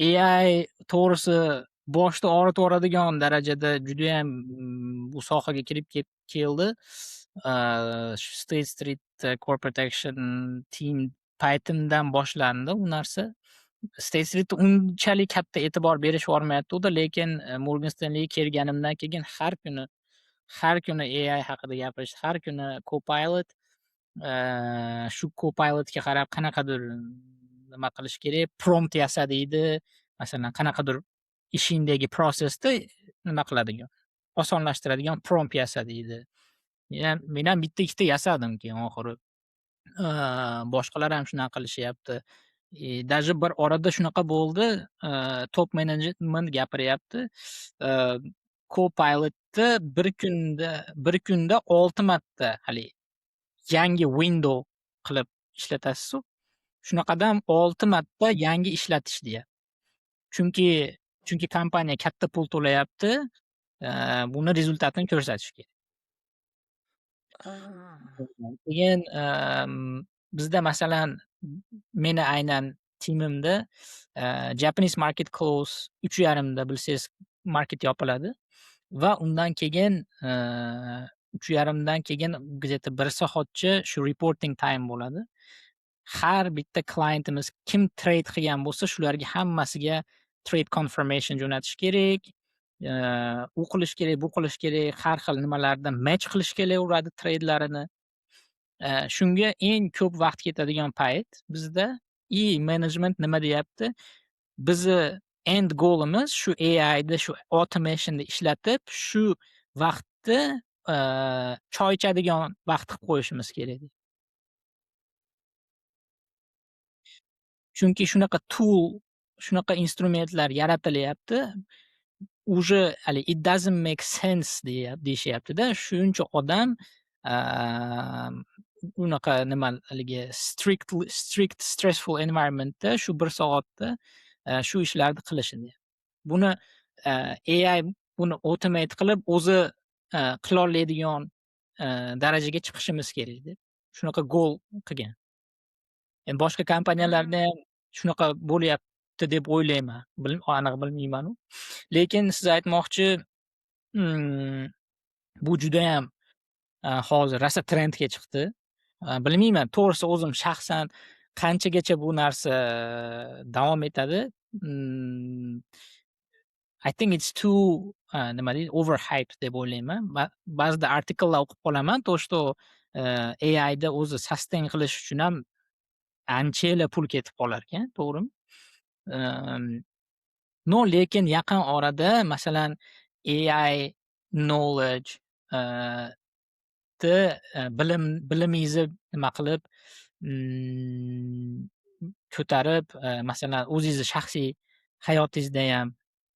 AI to'g'risi boshni og'ritvoradigan darajada judayam bu sohaga kirib keldi. State Street Corporate Action Team paytimdan boshlandi u narsa. State Streetga unchalik katta e'tibor berishvormayotgandi, lekin Morgan Stanleyga kelganimdan keyin har kuni AI haqida gapirish, har kuni Copilot, shu Copilotga qarab qanaqadir nima qilish kerak, prompt yasa deydi. Masalan, qanaqadir ishingdagi prosesni nima qiladigan, osonlashtiradigan prompt yasa deydi. Men ham bitta ikkita yasadim keyin oxiri. Boshqalar ham shunaqa qilishyapti. Даже bir orada shunaqa bo'ldi, top management gapiryapti. Copilotni bir kunda 6 marta hali yangi window qilib ishlatasiz-ku. Shunaqadan 6 marta yangi ishlatish deyapti. Chunki kompaniya katta pul to'layapti, buni rezultatini ko'rsatish kerak. Keyin, bizda masalan, meni aynan timimda, Japanese market close 3:30da bilsangiz market yopiladi va undan keyin, 3:30dan keyin где-то 1 soatcha shu reporting time bo'ladi. Har bitta klientimiz kim trade qilgan bo'lsa, shularga hammasiga trade confirmation jo'natish kerak. U qilish kerak, bu qilish kerak, har xil nimalardan match qilish kelaveradi trade'larini. Shunga eng ko'p vaqt ketadigan payt bizda management nima deyapti? Bizni end goalimiz shu AIda, shu automation'ni ishlatib, shu vaqtni, choy ichadigan vaqt qilib qo'yishimiz kerak. Chunki shunaqa tool, shunaqa instrumentlar yaratilyapti. Уже hali it doesn't make sense deyishyapti-da. Shuncha odam, unaqa nima haligi strict stressful environmentda shu 1 soatda, shu ishlarni qilishini. Buni, AI buni automate qilib o'zi, qiloladigan, darajaga chiqishimiz kerak deb shunaqa goal qilgan. Endi boshqa kompaniyalarda ham shunaqa bo'lyapti deb o'ylayman. Aniq bilmaymanu. Lekin siz aytmoqchi, mmm, bu judayam, hozir rosa trendga chiqdi. Bilmayman, to'g'risi o'zim shaxsan qanchagacha bu narsa davom etadi. I think it's too, nima deydi, overhyped deb o'ylayman. Ba'zida artikellar o'qib qolaman, то, что, AIda o'zi sustain qilish uchun ham anchagina pul ketib qolarkan, to'g'rimi? No, lekin yaqin orada masalan AI knowledge, bilimingizni nima qilib, ko'tarib, masalan o'zingizni shaxsiy hayotingizda ham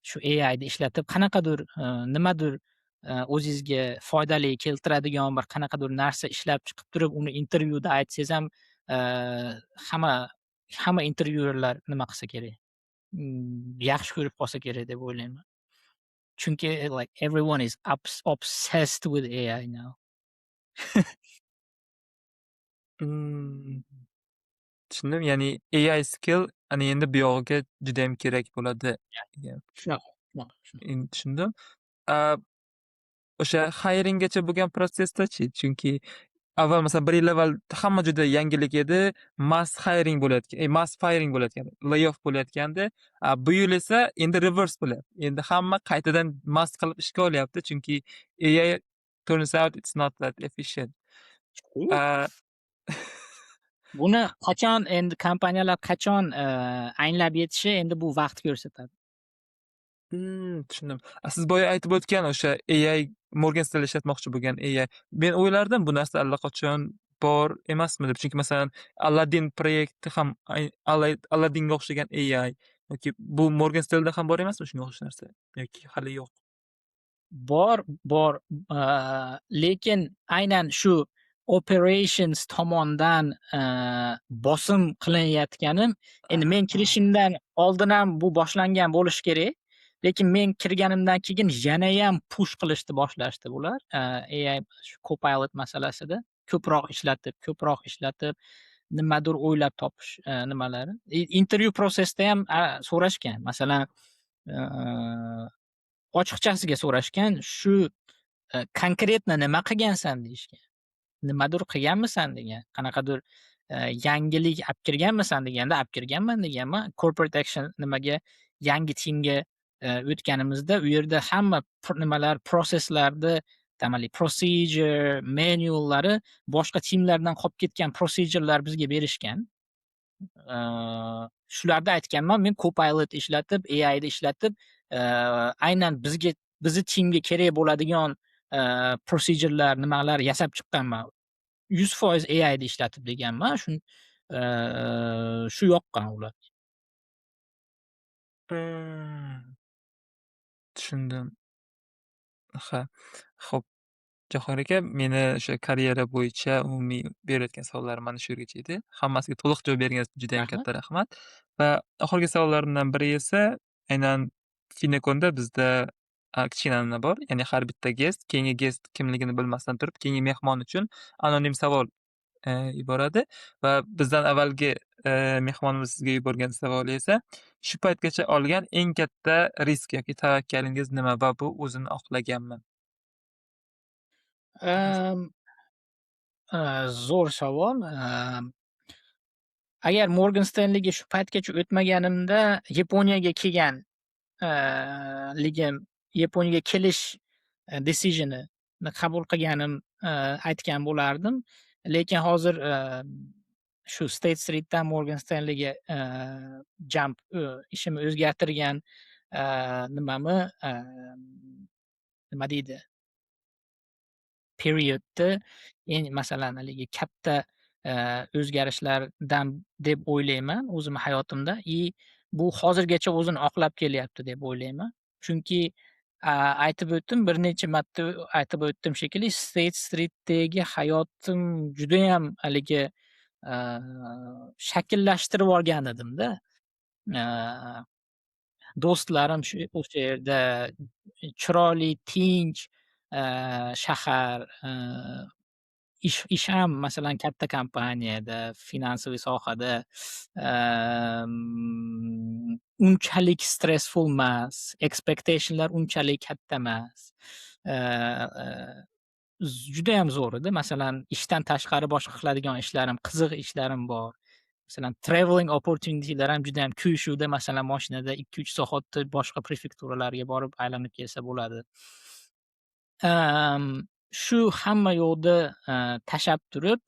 shu AIni ishlatib qanaqadir, nimadir, o'zingizga foydali keltiradigan bir qanaqadir narsa ishlab chiqib turib, uni intervyuda aytsangiz ham, hamma intervyuerlar nima qilsa kerak, yaxshi ko'rib qolsa kerak deb o'ylayman. Chunki like everyone is obsessed with AI now. Mm, tushundim. Ya'ni AI skill ana endi buyog'iga judayam kerak bo'ladi. degan. Shunaqa. Endi tushundim. O'sha hiringgacha bo'lgan protsessda-chi? Chunki avval masalan 1 yil avval hamma juda yangilik edi. Mass hiring mass firing bo'layotgandi. Layoff bo'layotgandi. Bu yil esa endi reverse bo'lyapti. Endi hamma qaytadan mass qilib ishga olyapti. Chunki AI turns out it's not that efficient. A Buni qachon endi kompaniyalar qachon, anglab yetishi endi bu vaqt ko'rsatadi. Tushundim. Siz boya aytib o'tgan o'sha AI Morgan Stanley ishlatmoqchi bo'lgan AI. Men o'ylardim bu narsa allaqachon bor emasmi deb. Chunki masalan Aladdin proyekti ham Aladdinga o'xshagan AI yoki bu Morgan Stanleyda ham bor emasmi shunga o'xshash narsa? Yoki hali yo'q? Bor, lekin aynan shu operations tomondan, bosim qilinayotgani, endi men kirishimdan oldin ham bu boshlangan bo'lishi kerak. Lekin men kirganimdan keyin yanayam push qilishni boshlashdi bular. AI shu Copilot masalasida ko'proq ishlatib, nimadir o'ylab topish, nimalari. Intervyu prosesda ham, so'rashgan. Masalan, ochiqchasiga so'rashgan. Shu, konkretno nima qilgansan deyishgan. Nimadir qilganmisan degan. Qanaqadir, yangilik olib kirganmisan deganda, olib kirganman deganman. Corporate action nimaga, yangi timga, o'tganimizda u yerda hamma nimalar, proseslarni, procedure, manuallari boshqa timlardan qolib ketgan procedurelar bizga berishgan. Shularda aytganman, men Copilot ishlatib, AIni ishlatib, aynan bizni timga kerak bo'ladigan, procedurelar, nimalar yasab chiqqanman. 100% AIni ishlatib deganman. Shu yoqqan ular. Tushundim. Ha. Xo'p, Jahongir aka, meni o'sha karyera bo'yicha umumiy berayotgan savollarim mana shu yergacha edi. Hammasiga to'liq javob berganingiz uchun judayam Rahmat. katta rahmat. Va oxirgi savollarimdan biri esa aynan Fineconda bizda kichkina an'ana bor. Ya'ni har bitta gest keyingi gest kimligini bilmasdan turib, keyingi mehmon uchun anonim savol, yuboradi va bizdan avvalgi, mehmonimiz sizga yuborgan savoli esa, "Shu paytgacha olgan eng katta risk yoki tavakkalingiz nima va bu o'zini oqlaganmi?" Desangiz. Emm, Zo'r savol. Agar Morgan Stanleyga shu paytgacha o'tmaganimda Yaponiyaga kelgan ligim, Yaponiyaga kelish decision'ini qabul qilganim aytgan bo'lardim. Lekin hozir shu State Street'dan Morgan Stanleyga jump ishimni o'zgartirgan nimami, nima deydi, periodda masalan haligi katta o'zgarishlardan deb o'ylayman o'zimni hayotimda bu hozirgacha o'zini oqlab kelyapti deb o'ylayman. Chunki aytib o'tdim, bir necha marta aytib o'tdim shekilli, State Street'dagi hayotim judayam haligi shakllashtirib olgan edimda. Do'stlarim o'sha yerda, chiroyli, tinch shahar, ish ham masalan katta kompaniyada, finansiviy sohada unchalik stressful emas, expectation'lar unchalik katta emas. Judayam zo'r edi. Masalan, ishdan tashqari boshqa qiladigan ishlarim, qiziq ishlarim bor. Masalan, travelling opportunity'lar ham judayam Kyushuda masalan mashinada 2-3 soatda boshqa prefekturalarga borib aylanib kelsa bo'ladi. Shu hamma yo'lda tashab turib,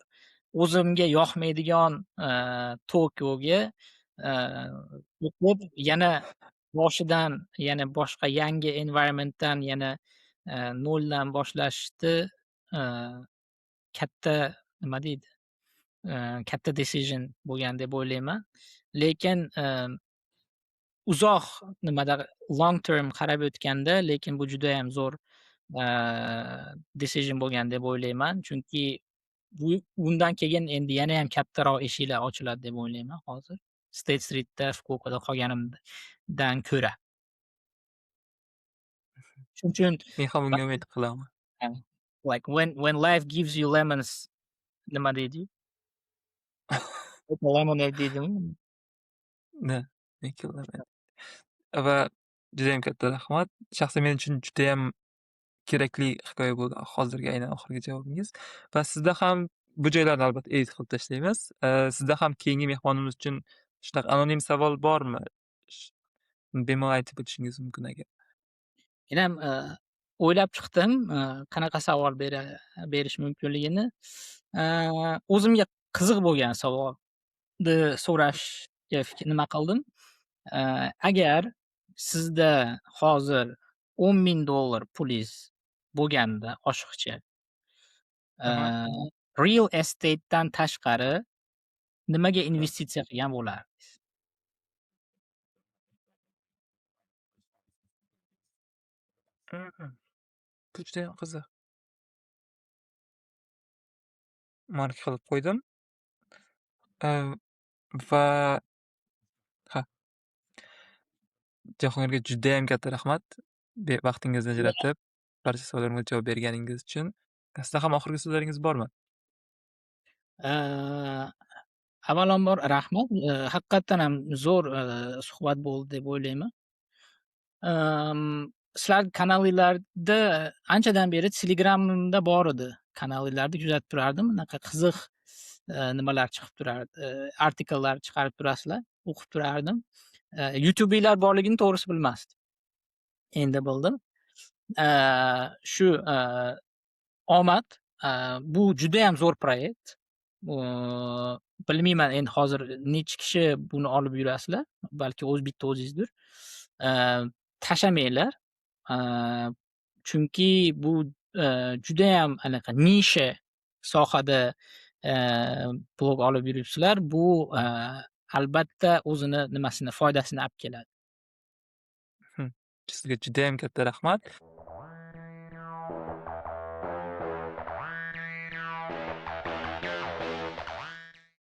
o'zimga yoqmaydigan Tokioga o'tib, yana boshidan, yana boshqa yangi environmentdan yana noldan boshlashni katta nima deydi, katta decision bo'lgan deb o'ylayman. Lekin uzoq nimada long term qarab o'tganda, lekin bu judayam zo'r decision bo'lgan deb o'ylayman. Chunki bundan keyin endi yanayam kattaroq eshiklar ochiladi deb o'ylayman hozir. State Street'da Fukuokada qolganimdan ko'ra. Shuning uchun Men ham bunga umid qilaman. like when life gives you lemons, nima deydi? Lemonade deydimi? Ne, va judayam katta rahmat. Shaxsan men uchun judayam kerakli hikoya bo'ldi hozirgi aynan oxirgi javobingiz va sizda ham bu joylarni albatta edit qilib tashlaymiz. Sizda ham keyingi mehmonimiz uchun shunaqa anonim savol bormi? Bemalol aytib o'tishingiz mumkin agar. Menam o'ylab chiqdim, qanaqa savol berish mumkinligini. O'zimga qiziq bo'lgan savolni so'rashga nima qildim. Agar sizda hozir $10,000 pulingiz bo'lganda oshiqcha, real estate'dan tashqari nimaga investitsiya qilgan bo'lardingiz? Bu judayam qiziq. Mark qilib qo'ydim. Va ha, Jahongirga judayam katta rahmat. Vaqtingizni ajratib, barcha savollarimga javob berganingiz uchun. Sizda ham oxirgi so'zlaringiz bormi? Avvalambor rahmat. Haqiqatdan ham zo'r suhbat bo'ldi deb o'ylayman. Sizlar kanalinglarda anchadan beri Telegram'da bor edi. Kanalinglarni kuzatib turardim. Unaqa qiziq nimalar chiqib turardi, artikellar chiqarib turasizlar, o'qib turardim. YouTube'inglar borligini to'g'risi bilmasdim. Endi bildim. Shu omad, bu judayam zo'r proyekt. Bilmayman endi hozir necha kishi buni olib yurasizlar, balki bitta o'zingizdir. Tashlamanglar. Chunki bu judayam anaqa nisha sohada blog olib yuribsizlar. Bu albatta o'zini foydasini olib keladi. Sizga judayam katta rahmat.